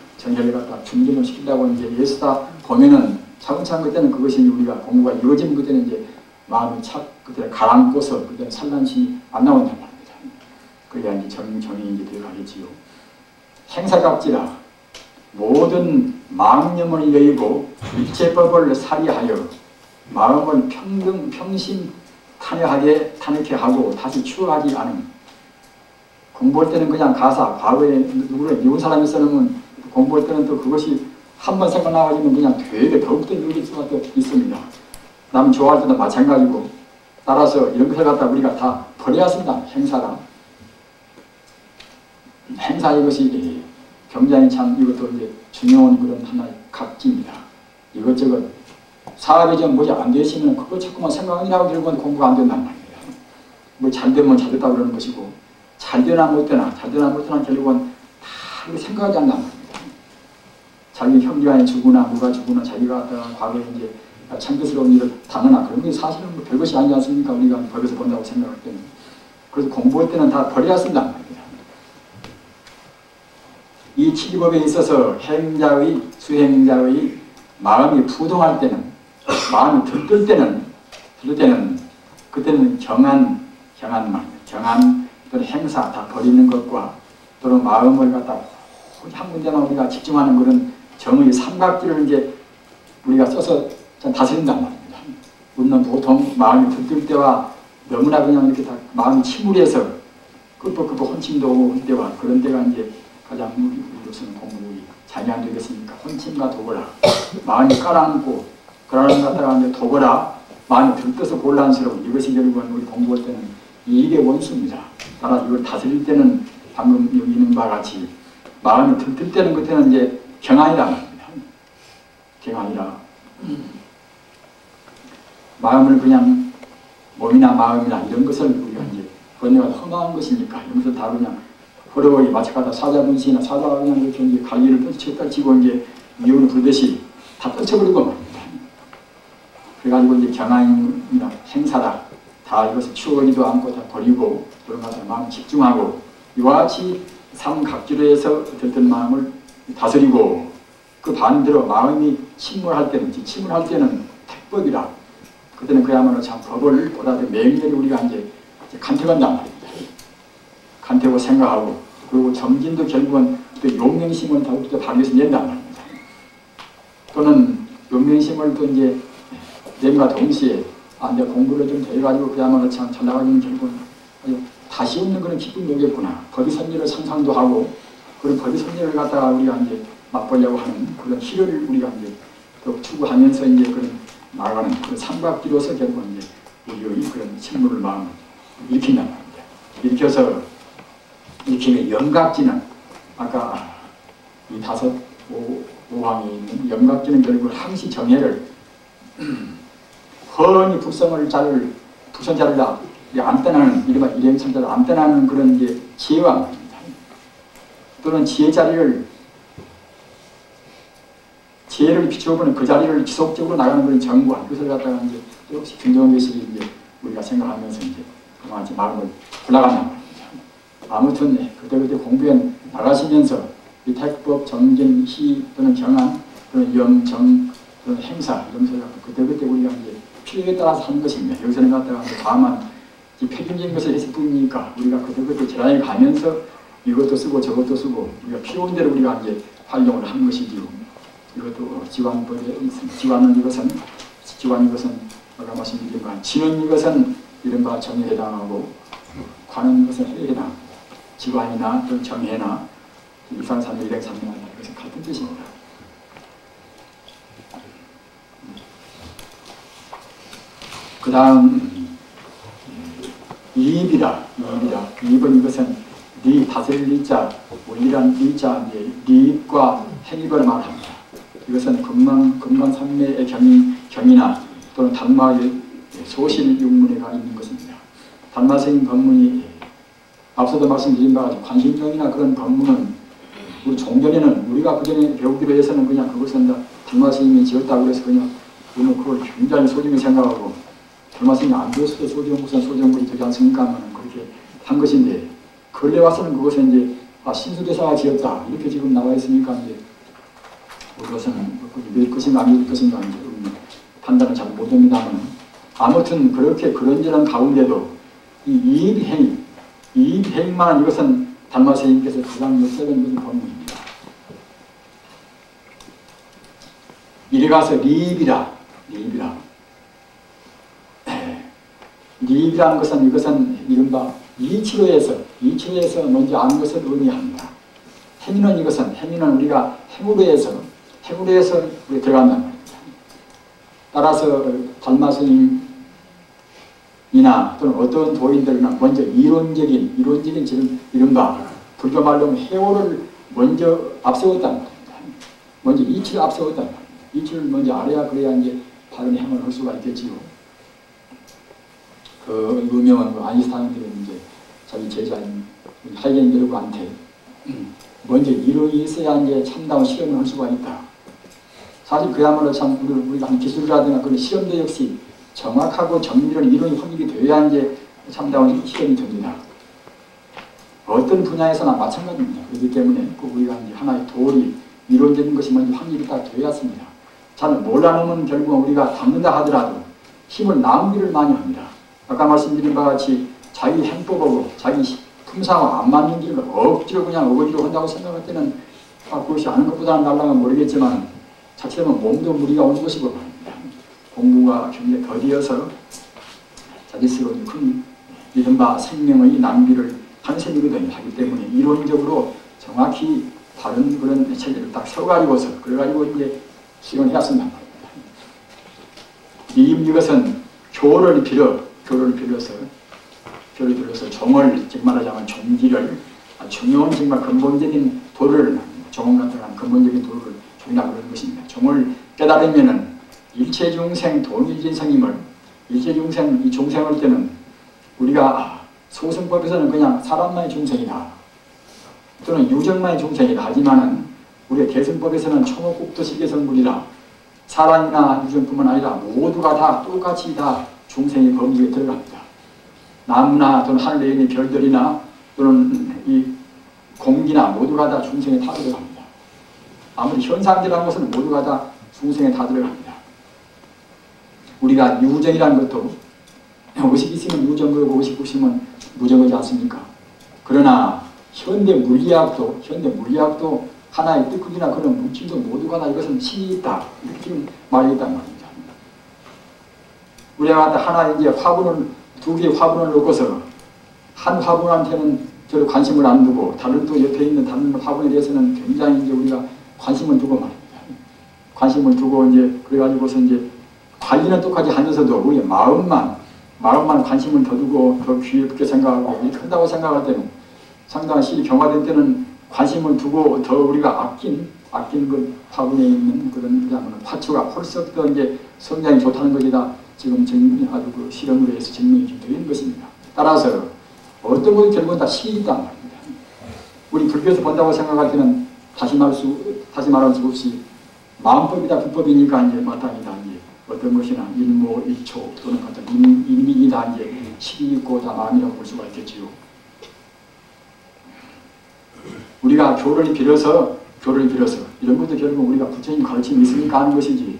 갖다 중진을 시키려고 이제 애쓰다 보면은 차근차근 그때는 그것이 우리가 공부가 이루어지는 그때는 이제 마음이 그때 가라앉고서 그때는 산란심이 안 나온단 말입니다. 그래야 이제 정이 이제 들어가겠지요. 행사갑지라 모든 망념을 여의고 일체법을 살이하여 마음을 평신 탄핵하게 하고 다시 추억하지 않음. 공부할 때는 그냥 가사, 과거에 누구를 미운 사람이 써놓으면 공부할 때는 또 그것이 한번 생각나가지면 그냥 되게 더욱더 늘릴 수밖에 있습니다. 남 좋아할 때도 마찬가지고. 따라서 이런 것을 갖다 우리가 다 버려야 합니다. 행사 이것이 굉장히 참 이것도 이제 중요한 그런 하나의 각지입니다. 이것저것 사업이 좀 뭐지 안 되시면 그거 자꾸만 생각이라고 결국은 공부가 안 된단 말이에요. 뭐 잘되면 잘됐다 그러는 것이고 잘되나 못되나 결국은 다 생각하지 않단 말입니다. 자기 형제간에 죽으나 누가 죽으나 자기가 과거에 이제 창조스러운 일을 당하나 그런 게 사실은 뭐 별것이 아니지 않습니까? 우리가 거기서 본다고 생각할 때는. 그래서 공부할 때는 다 버려야 쓴단 말입니다. 이 치기법에 있어서 행자의 수행자의 마음이 부동할 때는 마음이 들뜰 때는 그때는 경한 또는 행사 다 버리는 것과 또는 마음을 갖다 한 군데만 우리가 집중하는 그런 정의 삼각지를 이제 우리가 써서 다스린단 말입니다. 우리는 보통 마음이 들뜰 때와 너무나 그냥 이렇게 다 마음이 침울해서 끄뻑끄뻑 혼침도 오고 할 때와 그런 때가 이제 가장 우리로서는 공부이 잘이 안 되겠습니까? 혼침과 도거라. 마음이 깔아앉고 그러는 것 갖다가 이제 도거라. 마음이 들떠서 곤란스러운 이것이 결국은 우리 공부할 때는 이익의 원수입니다. 따라서 이걸 다스릴 때는 방금 여기 있는 바와 같이 마음이 들뜰 때는 그때는 이제 경안이라 말입니다. 경안이라. 마음을 그냥 몸이나 마음이나 이런 것을 우리가 이제 번뇌가 험한 것이니까 이런 것을 다 그냥 호로에 마찬가지로 사자분시나 사자가 그냥 이렇게 이제 갈기를 떨치고 이제 미운을 불듯이 다 떨쳐버리고 말입니다. 그래가지고 이제 경안이나 행사라 다 이것을 추억하지도 않고 다 버리고 그런 것에 마음 집중하고 이와 같이 삼각지로 해서 들뜬 마음을 다스리고 그 반대로 마음이 침몰할 때는 택법이라 그때는 그야말로 참 법을 보다 더 맹렬히 우리가 이제 간택한단 말입니다. 간택하고 생각하고 그리고 정진도 결국은 또 용맹심을 더욱더 발휘해서 낸단 말입니다. 또는 용맹심을 또 이제 낸과 동시에 내가 공부를 좀 해가지고 그야말로 참 잘 나가기는 결국은 다시 없는 그런 기쁨이 오겠구나. 법의 선리를 상상도 하고 그런 법의 선리를 갖다가 우리가 이제 맛보려고 하는 그런 희를 우리가 이제 또 추구하면서 이제 그런 나가는 그런 삼각지로서 결국은 이제 우리의 그런 침묵을 마음을 일으킨단 말입니다. 일으켜서 일으키면 영각지는 아까 이 다섯 오항이 있는 영각지는 결국 항시 정해를 훤히 부성자를 안 떠나는 이른바 일행천자를 안 떠나는 그런 이제 지혜와 말입니다. 또는 지혜를 비추어보는 그 자리를 지속적으로 나가는 그런 정과 그것을 갖다가 이제 역시 김정은교실이 이제 우리가 생각하면서 이제 그만치 마음을 골라간단 말입니다. 아무튼 그때 공부에 나가시면서 이 택법, 정진, 희 또는 경안 또는 영, 정 또는 행사 이런 것을 갖고 그때 우리가 이제 필요에 따라서 하는 것입니다. 여기서는 갖다가 다만 표준적인 것을 했을 뿐이니까 우리가 그때 재단에 가면서 이것도 쓰고 저것도 쓰고 우리가 필요한 대로 우리가 이제 활용을 하는 것이지요. 이것도 지관법에 있습니다. 지관은 이것은 아까 말씀드린 지는 이것은 이른바 정에 해당하고 관은 이것은 해에 해당합니다. 지관이나 또는 정해나 이상삼일, 일행삼일이나 이것은 같은 뜻입니다. 그 다음 이입이다. 이입은 이것은 리, 다스릴 리자, 원리란 리자, 리입과 행입을 말합니다. 이것은 금강산매의 경이나 또는 단마의 소실 육문에가 있는 것입니다. 단마스님 법문이 앞서도 말씀드린 바와 같이 관심경이나 그런 법문은 우리 종전에는 우리가 그전에 배우기로 해서는 그냥 그것은 단마스님이 지었다고 해서 그냥 우리는 그걸 굉장히 소중히 생각하고 달마스님이 안 되었어도 소정물이 되지 않습니까? 하면 그렇게 한 것인데 근래 와서는 그것은 이제 신수대사가 지었다 이렇게 지금 나와 있으니까 이제 그것은 믿을 것인가 안 믿을 것인가 이제 판단을 잘 못합니다만 아무튼 그렇게 그런저런 가운데도 이 이입행만 이것은 달마스님께서 가장 역사적인 것을 본문입니다. 이래 가서 리입이라 리입이라는 것은 이것은 이른바 이치로에서 먼저 아는 것을 의미합니다. 행위는 우리가 행으로에서 우리 들어간단 말입니다. 따라서 달마스님이나 또는 어떤 도인들은 먼저 이론적인 지금 이른바 불교 말로 해오를 먼저 앞세웠단 말입니다. 먼저 이치를 앞세웠단 말입니다. 이치를 먼저 알아야 그래야 이제 바른 행을 할 수가 있겠지요. 그 유명한 아인슈타인들은 이제 자기 제자인 하이겐베르크한테 먼저 이론이 있어야 이제 참다운 실험을 할 수가 있다. 사실 그야말로 참 우리가 한 기술이라든가 그런 실험도 역시 정확하고 정밀한 이론이 확립이 되어야 이제 참다운 실험이 됩니다. 어떤 분야에서나 마찬가지입니다. 그렇기 때문에 꼭 우리가 이제 하나의 도리, 이론적인 것이 먼저 확립이 딱 되어야 합니다. 잘 몰라놓으면 결국 우리가 담는다 하더라도 힘을 낭비를 많이 합니다. 아까 말씀드린 바와 같이 자기 행법하고 자기 품사하고 안 맞는 길을 억지로 그냥 어거지로 한다고 생각할 때는 그것이 아는 것보다는 날라면 모르겠지만 자칫하면 몸도 무리가 오는 것이고 말입니다. 공부가 굉장히 더디어서 자기 스스로 큰 이른바 생명의 낭비를 한 셈이거든요. 하기 때문에 이론적으로 정확히 바른 그런 체계를 딱 세워가지고서 그래가지고 이제 실현해야 쓴단 말입니다. 이것은 교를 빌어서 정을 즉 말하자면 종기를 중요한 정말 근본적인 도를 정원같은 근본적인 도를 종이라 그러는 것입니다. 종을 깨달으면은 일체중생 동일진생임을 일체중생 이 중생할 때는 우리가 소승법에서는 그냥 사람만의 중생이다 또는 유정만의 중생이다 하지만은 우리의 대승법에서는 총업국도식의 성불이라 사람이나 유정뿐만 아니라 모두가 다 똑같이 다 중생의 범위에 들어갑니다. 나무나 또는 하늘에 있는 별들이나 또는 이 공기나 모두가 다 중생에 다 들어갑니다. 아무리 현상이라는 것은 모두가 다 중생에 다 들어갑니다. 우리가 유정이라는 것도 의식이 있으면 유정거고 의식 없으면 무정거지 않습니까? 그러나 현대 물리학도 하나의 뜨거기나 그런 물질도 모두가 다 이것은 신이 있다 이렇게 지금 말하겠단 말입니다. 우리가 하나 이제 두 개의 화분을 놓고서 한 화분한테는 별로 관심을 안 두고 다른 또 옆에 있는 다른 화분에 대해서는 굉장히 이제 우리가 관심을 두고 말입니다. 관심을 두고 이제 그래가지고서 이제 관리는 똑같이 하면서도 우리 마음만 관심을 더 두고 더 귀엽게 생각하고 이렇게 한다고 생각할 때는 상당한 실이 경화된 때는 관심을 두고 더 우리가 아낀 그 화분에 있는 그런 화초가 펄썩 더 이제 성장이 좋다는 것이다. 지금 아주 그 실험으로 해서 증명이 되는 것입니다. 따라서 어떤 것이 결국은 다 실이 있단 말입니다. 우리 불교에서 본다고 생각할 때는 다시 말할 수 없이 마음법이다 불법이니까 이제 마땅히다 이제 어떤 것이나 일모일초 또는 어떤 인민이 다 이제 실이 있고 다 마음이라고 볼 수가 있겠지요. 우리가 교를 빌어서 이런 것도 결국 우리가 부처님 가르침이 있으니까 하는 것이지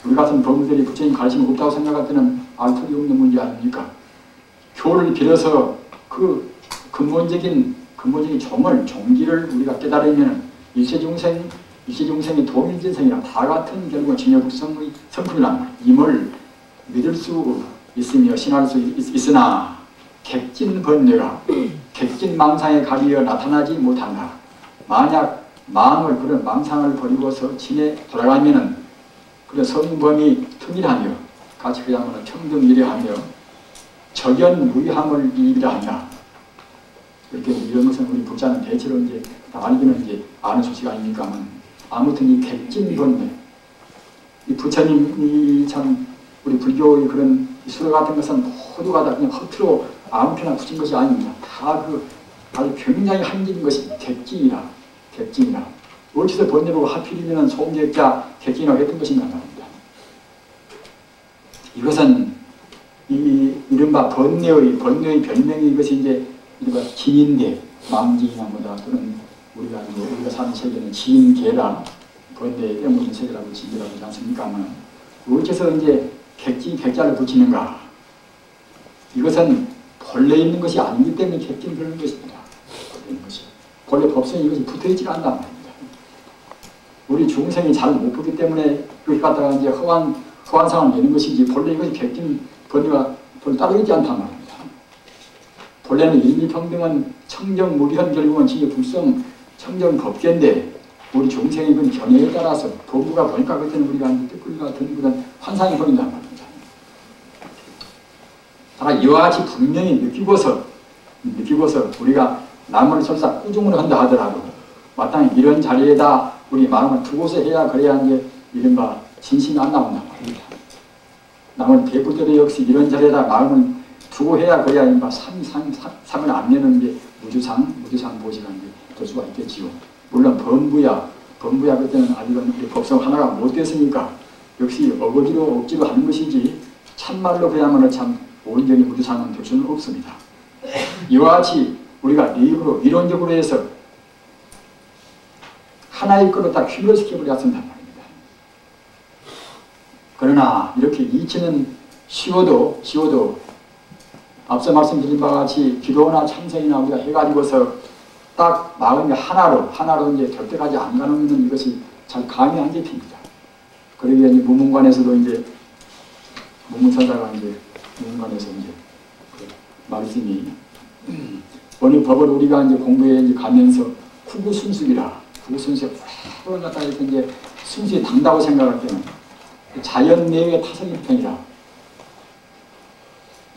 우리 같은 범들이 부처님 가르침이 없다고 생각할 때는 알턱이 없는 문제 아닙니까? 교를 빌어서 그 근본적인 종기를 우리가 깨달으면 일체중생이 동일진생이라 다 같은 결국은 진여국성의 성품이란 말이에요. 임을 믿을 수 있으며 신할 수 있으나 객진번뇌가 객진망상에 가리어 나타나지 못한다. 만약 그런 망상을 버리고서 진에 돌아가면은 그래 성범이 통일하며 같이 그야말로 평등일해하며 적연무의함을 이비하냐. 이렇게 이런 것은 우리 불자는 대체로 이제 알기는 이제 아는 소식 아닙니까만 아무튼 이 객진번뇌 이 부처님이 참 우리 불교의 그런 수로 같은 것은 모두가 다 그냥 허투루 아무렇게나 붙인 것이 아닙니다. 다 아주 굉장히 한계인 것이 객진이라. 어디서 번뇌보고 하필이면 소음객자 객진이라고 했던 것인가 말입니다. 이것은 이른바 번뇌의 별명이 이것이 이제 이른바 진인계, 망진이나 뭐다 또는 우리가 사는 세계는 진계라 번뇌에 때묻은 세계라고 진계라고 하지 않습니까? 어째서 이제 객자를 붙이는가? 이것은 본래 있는 것이 아니기 때문에 객진을 그러는 것입니다. 본래 법성이 이것이 붙어있지가 않단 말입니다. 우리 중생이 잘 못 보기 때문에 그걸 갖다가 이제 허황상을 내는 것이지 본래 이것이 객진 번뇌가 본래 따르지 않단 말입니다. 본래는 일미평등은 청정무비현 결국은 진유불성 청정법계인데 우리 중생의 그 견해에 따라서 도구가 보니까 그때는 우리가 뜻꾸리가 드는 그런 환상이 보인단 말입니다. 다만 이와 같이 분명히 느끼고서 우리가 남을 설사 꾸중을 한다 하더라도 마땅히 이런 자리에다 우리 마음을 두고서 해야 그래야 이제 이른바 진심이 안 나온단 말입니다. 남을 대부대로 역시 이런 자리에다 마음을 두고 해야 그래야 이른바 상을 안 내는 게 무주상 보시가 이제 될 수가 있겠지요. 물론 범부야 그때는 아직은 우리 법성 하나가 못 됐으니까 역시 억지로 하는 것이지 참말로 그야말로 참 온전히 무주상은 될 수는 없습니다. 이와 같이 우리가 이론적으로 해서 하나의 것으로 다 휘몰 시켜버렸습니다 말입니다. 그러나 이렇게 이치는 쉬워도 앞서 말씀드린 바와 같이 기도나 참선이나 우리가 해가지고서 딱 마음이 하나로 이제 결대하지 않는 이것이 잘 감이 안 잡힙니다. 그러기에 이제 무문관에서도 이제 무문선사가 이제 무문관에서 이제 그 말씀이 어느 법을 우리가 이제 공부해 이제 가면서 후구순수기라 후구순수에 푸른 갖다 이렇게 이제 순수히 당다고 생각할 때는 자연 내외의 타성일편이라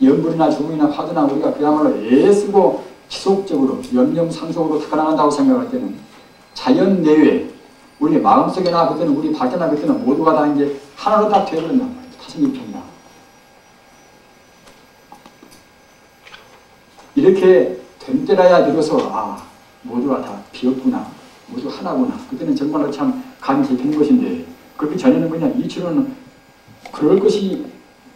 연불이나 주문이나 화두나 우리가 그야말로 애쓰고 지속적으로 염려상속으로 탁나간다고 생각할 때는 자연 내외 우리 마음속에나 그때는 우리 밖에나 그때는 모두가 다 이제 하나로 다 되어버린단 말이에요. 타성일편이라 이렇게 된 때라야 비로소 모두가 다 비었구나 모두 하나구나 그때는 정말로 참 감이 잡히는 것인데 그렇기 전에는 그냥 이치로는 그럴 것이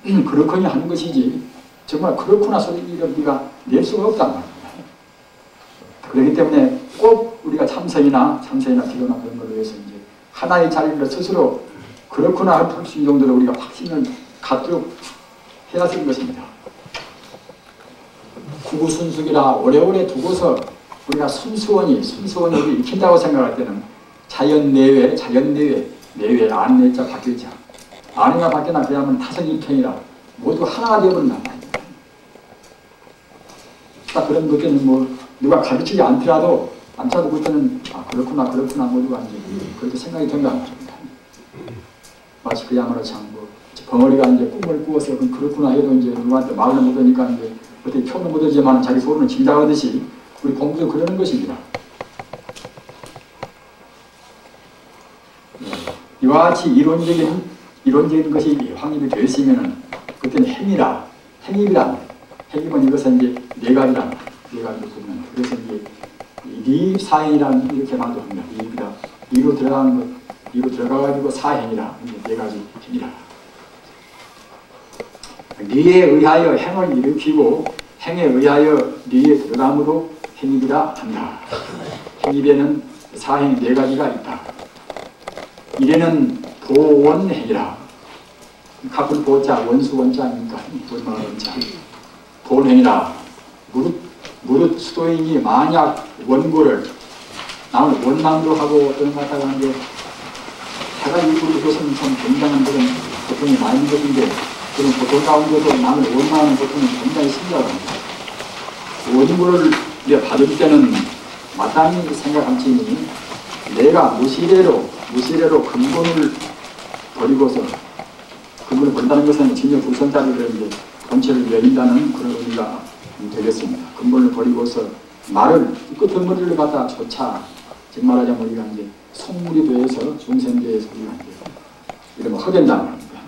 그렇거니 하는 것이지 정말 그렇구나 소리를 우리가 낼 수가 없단 말입니다. 그렇기 때문에 꼭 우리가 참선이나 기도나 그런 걸로 해서 이제 하나의 자리를 스스로 그렇구나 할 수 있는 정도로 우리가 확신을 갖도록 해야 되는 것입니다. 구구순숙이라 오래오래 두고서 우리가 순수원이 우리 익힌다고 생각할 때는 자연 내외 안내자 바뀌자 안에나 밖에나 그야말로 타성일편이라 모두 하나가 되어버린단 말입니다. 딱 그런 것들은 뭐 누가 가르치지 않더라도 그때는 그렇구나 모두가 이제 그렇게 생각이 된단 말입니다. 마치 그야말로 참 벙어리가 이제 꿈을 꾸어서 그렇구나 해도 이제 누구한테 말을 못하니까 이제 어떻게 표는 못하지만 자기 소리는 짐작하듯이 우리 공부도 그러는 것입니다. 이와 같이 이론적인 것이 확립이 되어 있으면은 그때는 행입이란 행입은 이것은 이제 네 가지란 네 가지로 보면 그래서 이제 리사행이라는 이렇게 말도 합니다. 리로 들어가는 것 리로 들어가가지고 사행이라 이제 네 가지 행이라 리에 의하여 행을 일으키고 행에 의하여 리에 들어감으로 행입이라 한다. 행입에는 사행 네 가지가 있다. 이래는 보원행이라 갑을 보자 원수 원자니까 본마 원자 보원행이라 무릇 수도인이 만약 원고를 나는 원망도 하고 어떤 갖다가 하는데 해가 일부러 이것은 참 굉장한 그런 고통이 많이 있는 것인데 그런 고통 가운데도 남을 원망하는 고통은 굉장히 심각합니다. 원고를 받을 때는 마땅히 생각할지니 내가 무시래로 근본을 버리고서 근본을 버린다는 것은 진여 불선자리를 이제 본체를 열린다는 그런 의미가 되겠습니다. 근본을 버리고서 말을 끝머리를 갖다 조차 즉 말하자면 우리가 이제 속물이 되어서 중생대에서 우리가 이제 이러면 허된다는 겁니다.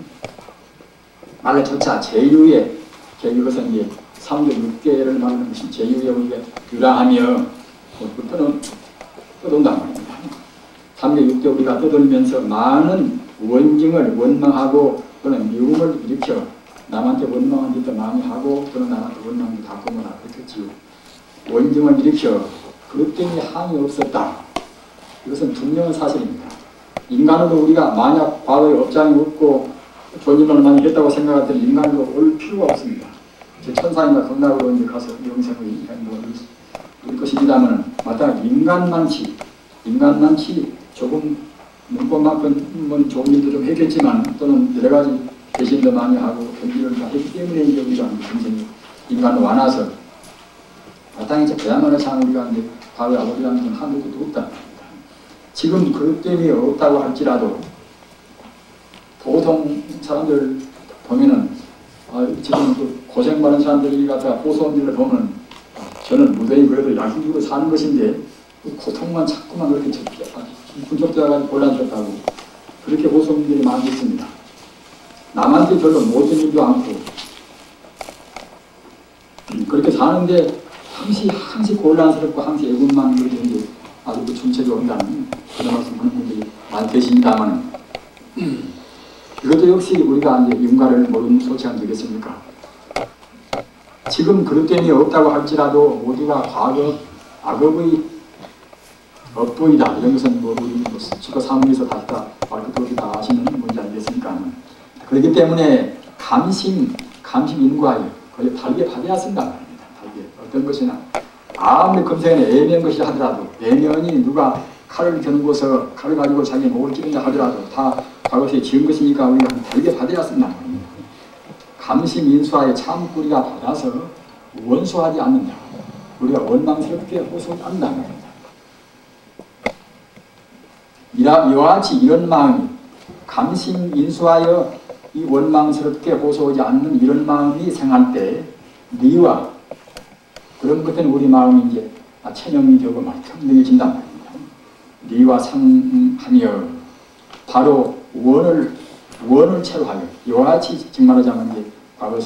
말을 조차 제유에 이것은 이제 3조 6개를 말하는 것이 제유에 우리가 유라하며 떠돈다는 말입니다. 3조 6개 우리가 떠돌면서 많은 원증을 원망하고 또는 미움을 일으켜 남한테 원망한 짓도 많이 하고 또는 남한테 원망도 갖고 뭐라 그랬겠지요. 원정을 일으켜 그것 때문에 한이 없었다. 이것은 분명한 사실입니다. 인간으로 우리가 만약 과거에 업장이 없고 존임을 많이 했다고 생각할 때는 인간으로 올 필요가 없습니다. 천사인가 극락으로 이제 가서 영생을 누릴 것입니다만 마땅히 인간만치 조금 문법만큼은 좋은 일도 좀 했겠지만 또는 여러 가지 대신도 많이 하고 견디를 다 했기 때문에 이제 우리가 굉장히 인간을 와나서 마땅히 이제 그야말로 참 우리가 이제 과거에 아버지라는 건 한두 것도 없다. 지금 그것 때문에 없다고 할지라도 보통 사람들 보면은 지금 그 고생받는 사람들이 갖다가 호소원들을 보면 저는 무대히 그래도 약식으로 사는 것인데 그 고통만 자꾸만 그렇게 군족되어가지고 곤란스럽다고 그렇게 호소원들이 많이 있습니다. 남한테 별로 모든 일도 않고 그렇게 사는데 항시 곤란스럽고 항시 애군만 그렇게 이제 아주 그 정책이 온다는 그런 말씀 하는 분들이 많이 계십니다만 이것도 역시 우리가 이제 윤가를 모르는 소치하면 되겠습니까? 지금 그것 때문에 없다고 할지라도 모두가 과거, 악업의 업보이다. 이런 것은 우리 주거 사무에서 다 말끝없이 다 아시는 문제 아니겠습니까? 그렇기 때문에 감심인과에 거의 달게 받아야 쓴단 말입니다. 달게. 어떤 것이나 아무리 검색에 애매한 것이 하더라도 애면이 누가 칼을 겨누고서 칼을 가지고 자기 목을 찌른다 하더라도 다 과거에 지은 것이니까 우리가 달게 받아야 쓴단 말입니다. 감심인수하에 참꾸리가 받아서 원수하지 않는다. 우리가 원망스럽게 호소하지 않는단 말입니다. 이와 같이 이런 마음이 감심인수하여 이 원망스럽게 호소하지 않는 이런 마음이 생할 때 니와 그런 것은 우리 마음이 이제 체념이 되고 막 평등해진단 말입니다. 니와 상하며 바로 원을 채로하여 이와 같이 정말하자면 이제 과거에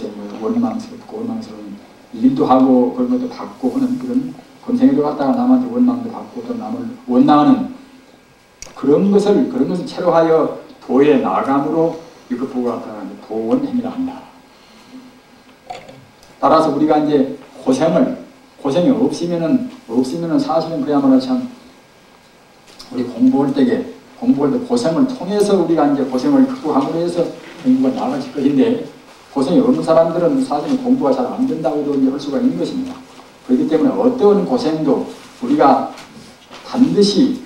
원망스러운 일도 하고 그런 것도 받고 하는 그런 검생에도 갔다가 남한테 원망도 받고 또 남을 원망하는 그런 것을 채로하여 도에 나감으로 이것 보고 갔다가 도원행위를 한다. 따라서 우리가 이제 고생이 없으면은 사실은 그야말로 참 우리 공부할 때 고생을 통해서 우리가 이제 고생을 극복함으로 해서 공부가 나아질 것인데 고생이 없는 사람들은 사실 공부가 잘 안 된다고도 이제 할 수가 있는 것입니다. 그렇기 때문에 어떤 고생도 우리가 반드시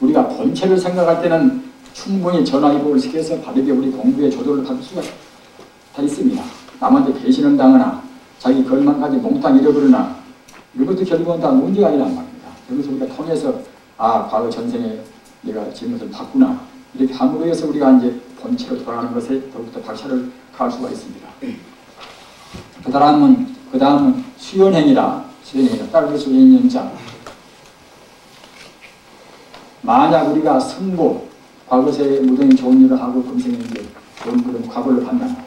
우리가 본체를 생각할 때는 충분히 전화위복을 시켜서 바르게 우리 공부에 조절을 받을 수가 다 있습니다. 남한테 배신을 당하나 자기 걸망까지 몽땅 잃어버리나 이것도 결국은 다 문제가 아니란 말입니다. 그래서 우리가 통해서 과거 전생에 내가 지은 것을 봤구나 이렇게 함으로 해서 우리가 이제 본체로 돌아가는 것에 더욱더 박차를 가할 수가 있습니다. 그 다음은 수연행이라 따르게 수연행자. 만약 우리가 승보 과거에 무등이 좋은 일을 하고 금생에 이제 그런 과거를 판단합니다.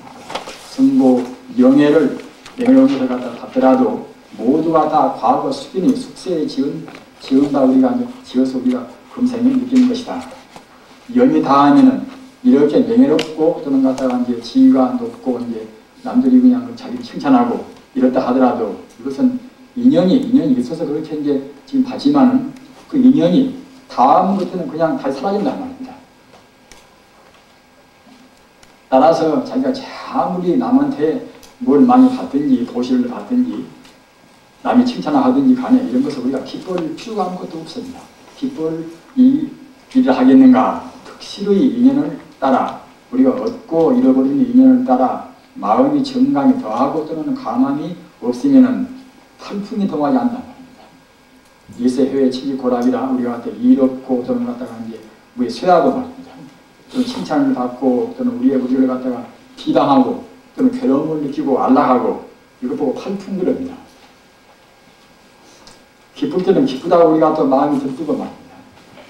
승보 명예를 것을 갖다 받더라도 모두가 다 과거 숙세에 지은다 우리가 지어서 우리가 금생에 느끼는 것이다. 영이 다하면은 이렇게 명예롭고 또는 갖다가 이제 지위가 높고 이제 남들이 그냥 자기를 칭찬하고 이렇다 하더라도 이것은 인연이 있어서 그렇게 이제 지금 봤지만은 그 인연이 다음부터는 그냥 다 사라진단 말입니다. 따라서 자기가 아무리 남한테 뭘 많이 받든지 보시를 받든지 남이 칭찬하든지 간에 이런 것을 우리가 기뻐할 필요가 아무것도 없습니다. 기뻐할 이 일을 하겠는가 특실의 인연을 따라 우리가 얻고 잃어버리는 인연을 따라 마음이 정강이 더하고 또는 가망이 없으면은 탈풍이 더하지 않는단 말입니다. 일세회의 치기고락이라 우리가 갖다 이롭고 또는 갖다가 이제 우리 쇠하고 말입니다. 또는 칭찬을 받고 또는 우리를 갖다가 비방하고 또는 괴로움을 느끼고 안락하고 이것 보고 탈풍그럽니다. 기쁠 때는 기쁘다고 우리가 또 마음이 들뜨고 말입니다.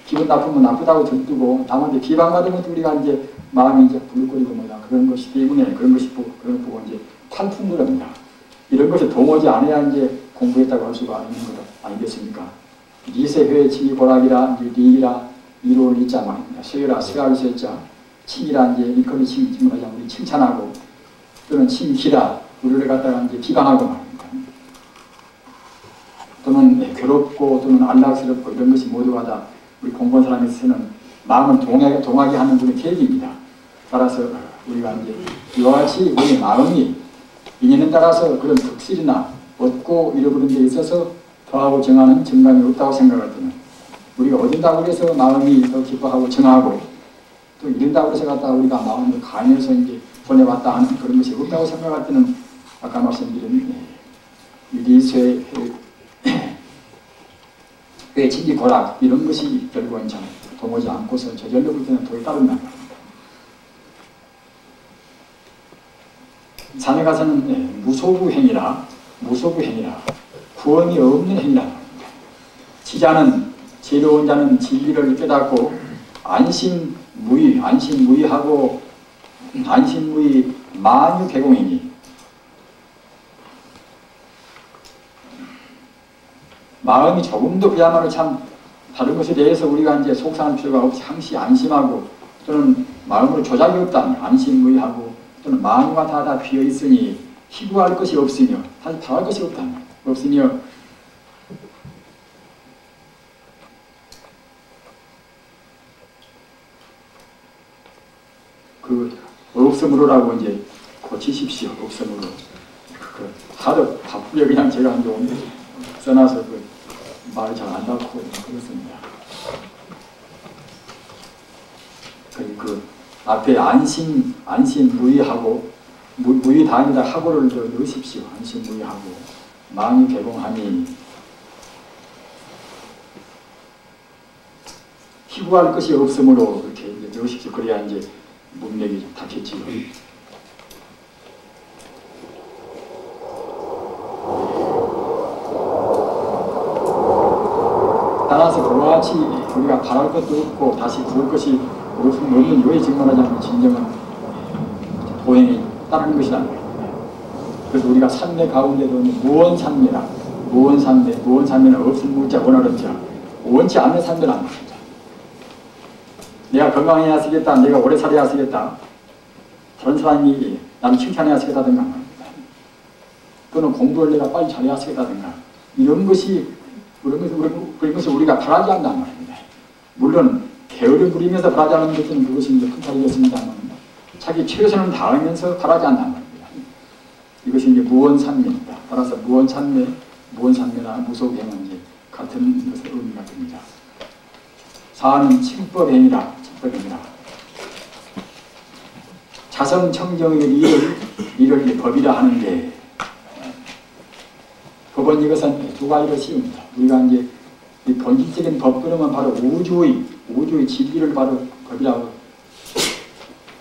기분 나쁘면 나쁘다고 들뜨고 남한테 비방받은 것도 우리가 이제 마음이 이제 불거리고 뭐다 그런 것이 때문에 그런 거 보고 이제 탈풍그럽니다. 이런 것을 도무지 안 해야 이제 공부했다고 할 수가 있는 것 아니겠습니까? 리세회의 치기고락이라 리이라 이로울 이자 말입니다. 쇠라 쇠할 쇠자 칭이라 이제 일컬이 칭을 하자 우리 칭찬하고 또는 침기라 우리를 갖다가 이제 비방하고 말입니다. 또는 괴롭고 또는 안락스럽고 이런 것이 모두가 다 우리 공부한 사람에서는 마음을 동하게 하는 그런 계획입니다. 따라서 우리가 이제 이와 같이 우리 마음이 인연에 따라서 그런 득실이나 얻고 잃어버린 데 있어서 더하고 정하는 정감이 없다고 생각할 때는 우리가 얻은다고 해서 마음이 더 기뻐하고 정하고 또 잃은다고 해서 갖다가 우리가 마음을 가면서 이제 보내왔다 하는 그런 것이 없다고 생각할 때는 아까 말씀드린 유리쇠 진지 고락 이런 것이 결국은 참 동하지 않고서 저절로 볼 때는 도에 따른단 말입니다. 산에 가서는 무소부 행위라 구원이 없는 행위라 말입니다. 지자는 지혜로운 자는 진리를 깨닫고 안심무의하고 안심무의 만유개공이니 마음이 조금도 그야말로 참 다른 것에 대해서 우리가 이제 속상할 필요가 없이 항시 안심하고 또는 마음으로 조작이 없다면 안심무의하고 또는 만유가 다 비어 있으니 희구할 것이 없으며 사실 바랄 것이 없으며 그 없음으로라고 이제 고치십시오. 없음으로 하도 바쁘게 그냥 제가 이제 오늘 써놔서 말을 잘 안 낳고 그렇습니다. 그 앞에 안심무의하고 무의 다니다 하고를 더 넣으십시오. 안심무의하고 마음이 개봉하니 희구할 것이 없으므로 이렇게 이제 넣으십시오. 그래야 이제 문맥이 좀 닿겠지요. 따라서 그와 같이 우리가 바랄 것도 없고 다시 구할 것이 없는 이유에 증언하자면 진정한 보행이 따르는 것이라는 겁니다. 그래서 우리가 산매 가운데도 무원산매는 없을 무자 원하는 자 원치 않는 산매란 말입니다. 내가 건강해야 쓰겠다, 내가 오래 살아야 쓰겠다, 다른 사람이 나를 칭찬해야 쓰겠다든가 말입니다. 또는 공부를 내가 빨리 잘해야 쓰겠다든가 이런 것이 그런 것을 우리가 바라지 않단 말입니다. 물론 게으름 부리면서 바라지 않는 것은 그것이 이제 큰 탈이겠습니다만 자기 최선을 다하면서 바라지 않단 말입니다. 이것이 이제 무원산매입니다. 따라서 무원산매나 무속행은 이제 같은 것의 의미가 됩니다. 사는 침법행이라. 자성청정의 리를 법이라 하는데 법은 이것은 두 가지로 씌웁니다. 우리가 이제 이 본질적인 법 그러면 바로 우주의 진리를 바로 법이라고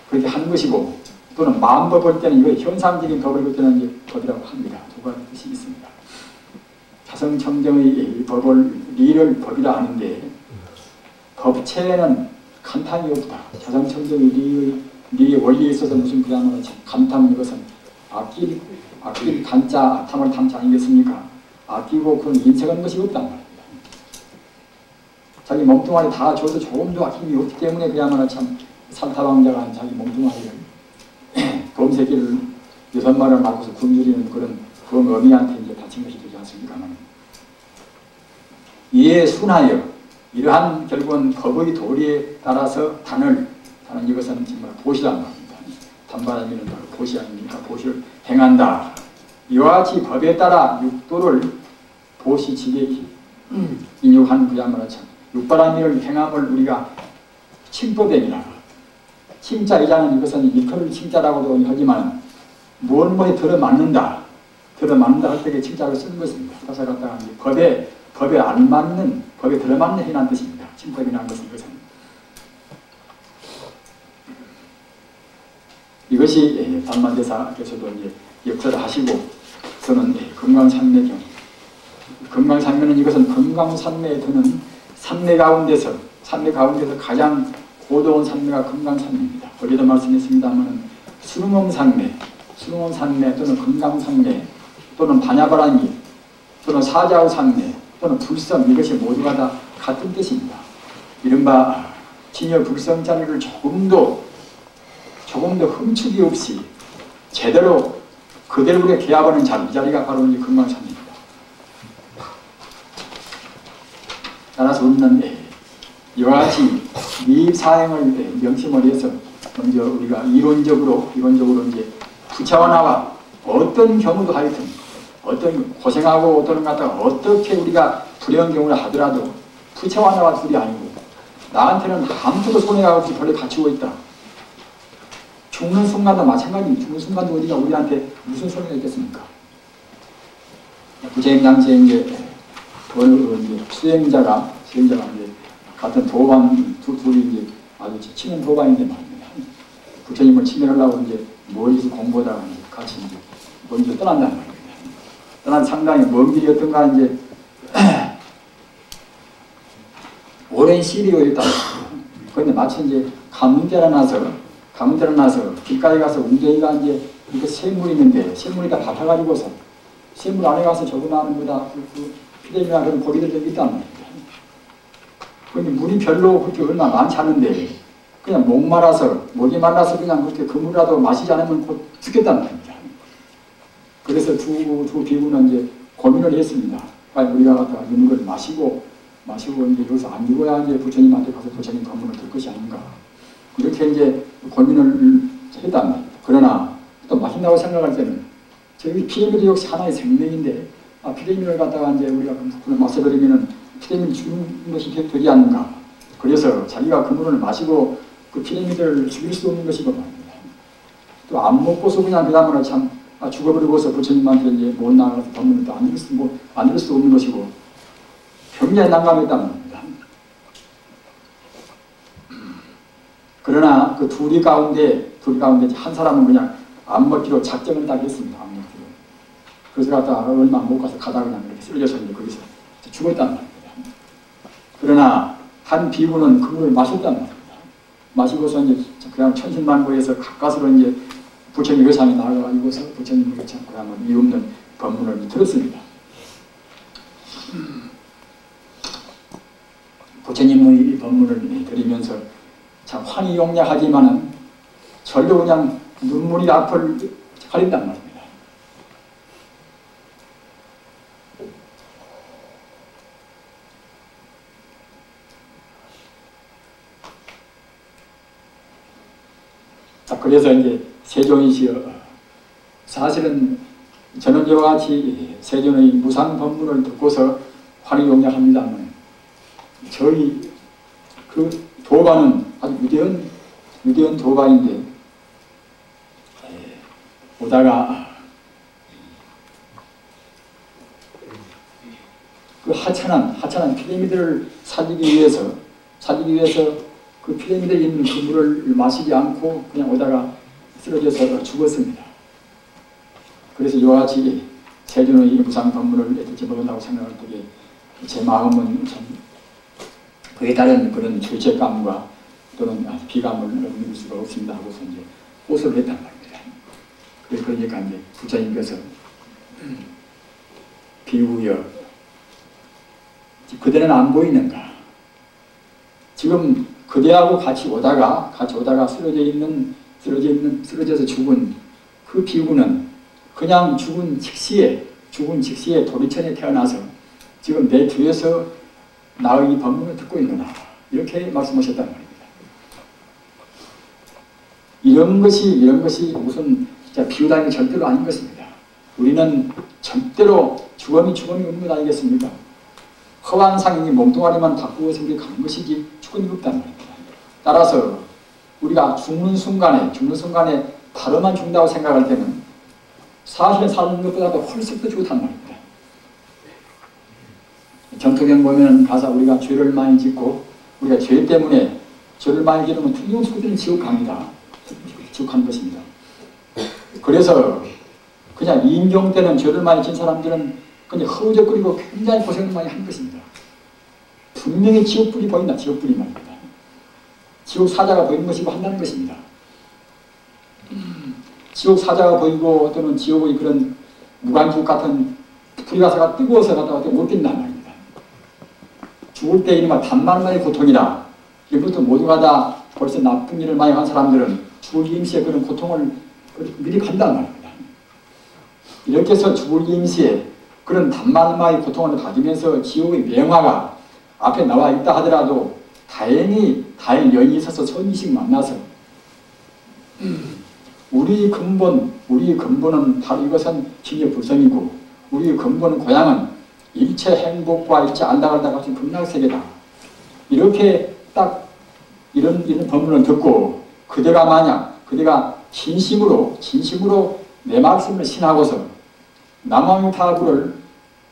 그렇게 하는 것이고 또는 마음법 볼 때는 이거 현상적인 법을 볼 때는 이제 법이라고 합니다. 두 가지 뜻이 있습니다. 자성청정의 리를 법이라 하는데 법체에는 간탐이 없다. 자성청정의 리의 원리에 있어서 무슨 그야말로 간탐 이것은 아낄 간자 탐을 탐자 아니겠습니까? 아끼고 그런 인색한 것이 없단 말입니다. 자기 몸뚱아리 다 줘도 조금도 아낌이 없기 때문에 그야말로 참 산타왕자가 자기 몸뚱아리를 검새끼를 6마리를 낳고서 굶주리는 그런 어미한테 이제 바친 것이 되지 않습니까? 이에 순하여 이러한 결국은 법의 도리에 따라서 단은 이것은 정말 보시란 말입니다. 단바람이는 바로 보시 아닙니까? 보시를 행한다. 이와 같이 법에 따라 육도를 보시지게 인육한 그야말로 참 육바라밀을 행함을 우리가 침법행이라. 침자이자는 이것은 일컬을 침자라고도 하지만 무엇에 들어맞는다 할 때에 침자를 쓰는 것입니다. 그래서 갖다가 법에 안 맞는, 법에 들어맞는 행이라는 뜻입니다. 침법이라는 것은 이것이 단만대사께서도 이제 역사를 하시고 저는 금강산매경 금강산매는 이것은 금강산매에 드는 산매 가운데서 가장 고도한 산매가 금강산매입니다. 거기도 말씀했습니다만 수능엄산매 또는 금강산매 또는 반야바라미 또는 사자우산매 또는 불성 이것이 모두가 다 같은 뜻입니다. 이른바 진여 불성자리를 조금도 흠축이 없이 제대로 그대로 우리가 개합하는 자리, 이 자리가 바로 이제 금강산입니다. 따라서 우리는 이와 같이 이 사행을 명심을 해서 먼저 우리가 이론적으로 이제 부처와 어떤 경우도 하여튼 어떤 고생하고 어떤 갖다가 어떻게 우리가 불행한 경우를 하더라도 부처와 나와 둘이 아니고 나한테는 아무것도 손해가 없이 별로 갖추고 있다. 죽는 순간도 마찬가지입니다. 죽는 순간도 우리가 우리한테 무슨 손해가 있겠습니까? 부처님 당시에 이제 수행자가 이제 같은 도반 둘이 이제 아주 치는 도반인데 말입니다. 부처님을 치매하려고 이제 멀리서 공부하다가 같이 이제 먼저 떠난단 말입니다. 떠난 상당히 먼 길이었던가 이제 오랜 시리였다. 그런데 마치 이제 가문대라 나서 길가에 가서 웅덩이가 이제 이렇게 샘물이 있는데 샘물이 다 밭아가지고서 샘물 안에 가서 적응하는 거다. 피레미나 그런 고기들 좀 있단 말입니다. 그런데 물이 별로 그렇게 얼마 많지 않은데 그냥 목이 말라서 그냥 그렇게 그 물이라도 마시지 않으면 곧 죽겠단 말입니다. 그래서 두 비구는 이제 고민을 했습니다. 빨리 우리가 갖다가 있는 걸 마시고 이제 여기서 안 죽어야 이제 부처님한테 가서 부처님 법문을 들 것이 아닌가. 이렇게 이제 고민을 했단 말입니다. 그러나 또 마신다고 생각할 때는 저기 피레미도 역시 하나의 생명인데 피레미를 갖다가 이제 우리가 그걸 마셔버리면은 피레미를 죽는 것이 되지 않는가. 그래서 자기가 그 물을 마시고 그 피레미를 죽일 수 없는 것이고 말입니다. 또 안 먹고서 그냥 그 다음에 참 죽어버리고서 부처님한테 이제 못 나가서 법문을 또 안 들을 수 없는 것이고 굉장히 난감했단 말입니다. 그러나 그 둘이 가운데 한 사람은 그냥 안 먹기로 작정을 딱 했습니다. 안 먹기로. 그래서 갔다가 얼마 못 가서 가다가 그냥 이렇게 쓰러져서 이제 거기서 죽었단 말입니다. 그러나 한 비구는 그 물을 마셨단 말입니다. 마시고서 이제 그냥 천신만고에서 가까스로 이제 부처님 외상에 나가가지고서 부처님 외상 그야말로 이 없는 법문을 들었습니다. 부처님의 이 법문을 들으면서 참 환희용약하지만은 절로 그냥 눈물이 앞을 가린단 말입니다. 자, 그래서 이제 세존이시여 사실은 저는 이와 같이 세존의 무상 법문을 듣고서 환희용약합니다만 저희 그 도반은 아주 위대한 도반인데 오다가 그 하찮은 피라미드를 살리기 위해서 그 피라미드에 있는 그 물을 마시지 않고 그냥 오다가 쓰러져서 죽었습니다. 그래서 이와 같이 세존의 무상 법문을 듣지 못한다고 생각할 때 제 마음은 참 그에 따른 그런 죄책감과 또는 비감을 느낄 수가 없습니다 하고서 이제 호소를 했단 말입니다. 그러니까 이제 부처님께서 비후여 그대는 안 보이는가? 지금 그대하고 같이 오다가 쓰러져서 죽은 그 비구는 그냥 죽은 직시에 도리천에 태어나서 지금 내 뒤에서 나의 이 법문을 듣고 있구나. 이렇게 말씀하셨단 말입니다. 이런 것이 무슨 비유다는 게 절대로 아닌 것입니다. 우리는 절대로 죽음이 없는 것 아니겠습니까? 허한 상인이 몸뚱아리만 바꾸어서 우리 간 것이지 죽음이 없단 말입니다. 따라서 우리가 죽는 순간에 바로만 죽는다고 생각할 때는 사실은 사는 것보다도 훨씬 더 좋단 말입니다. 전통경 보면 가서 우리가 죄를 많이 짓고 우리가 죄 때문에 죄를 많이 지으면 틀림없이 그들은 지옥 갑니다. 지옥 가는 것입니다. 그래서 그냥 인종 때는 죄를 많이 진 사람들은 그냥 허우적거리고 굉장히 고생을 많이 한 것입니다. 분명히 지옥불이 보인다. 지옥불이 말입니다. 지옥 사자가 보이는 것이고 한다는 것입니다. 지옥 사자가 보이고 또는 지옥의 그런 무간지옥 같은 불가사가 뜨거워서 갔다가 못 낀단 말입니다. 죽을 때 이른바 단만만의 고통이라 이것도 모두가 다 벌써 나쁜 일을 많이 한 사람들은 죽을 임시에 그런 고통을 미리 간단 말입니다. 이렇게 해서 죽을 임시에 그런 단말마의 고통을 가지면서 지옥의 명화가 앞에 나와 있다 하더라도 다행히 여인이 있어서 손이식 만나서 우리 근본은 바로 이것은 진의 불성이고 우리 근본 고향은 일체 행복과 일체 안다간다가 같은 극락세계다. 이렇게 딱 이런 법문을 듣고 그대가 진심으로 내 말씀을 신하고서 남왕타불을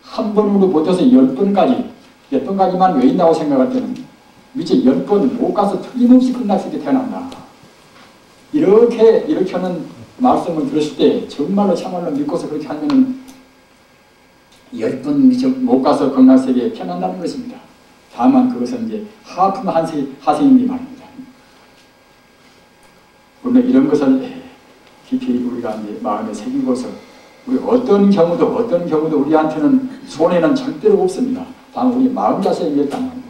한 번으로 못해서 10번까지만 외인다고 생각할 때는 미처 10번 못 가서 틀림없이 극락세계 태어난다. 이렇게는 말씀을 들었을 때 정말로 참말로 믿고서 그렇게 하면은 10번 미처 못 가서 극락세계에 태어난다는 것입니다. 다만 그것은 이제 하품 하생인데 말입니다. 물론 이런 것을 깊이 우리가 이제 마음에 새기고서 우리 어떤 경우도 우리한테는 손해는 절대로 없습니다. 다만 우리 마음 자세에 있다는 겁니다.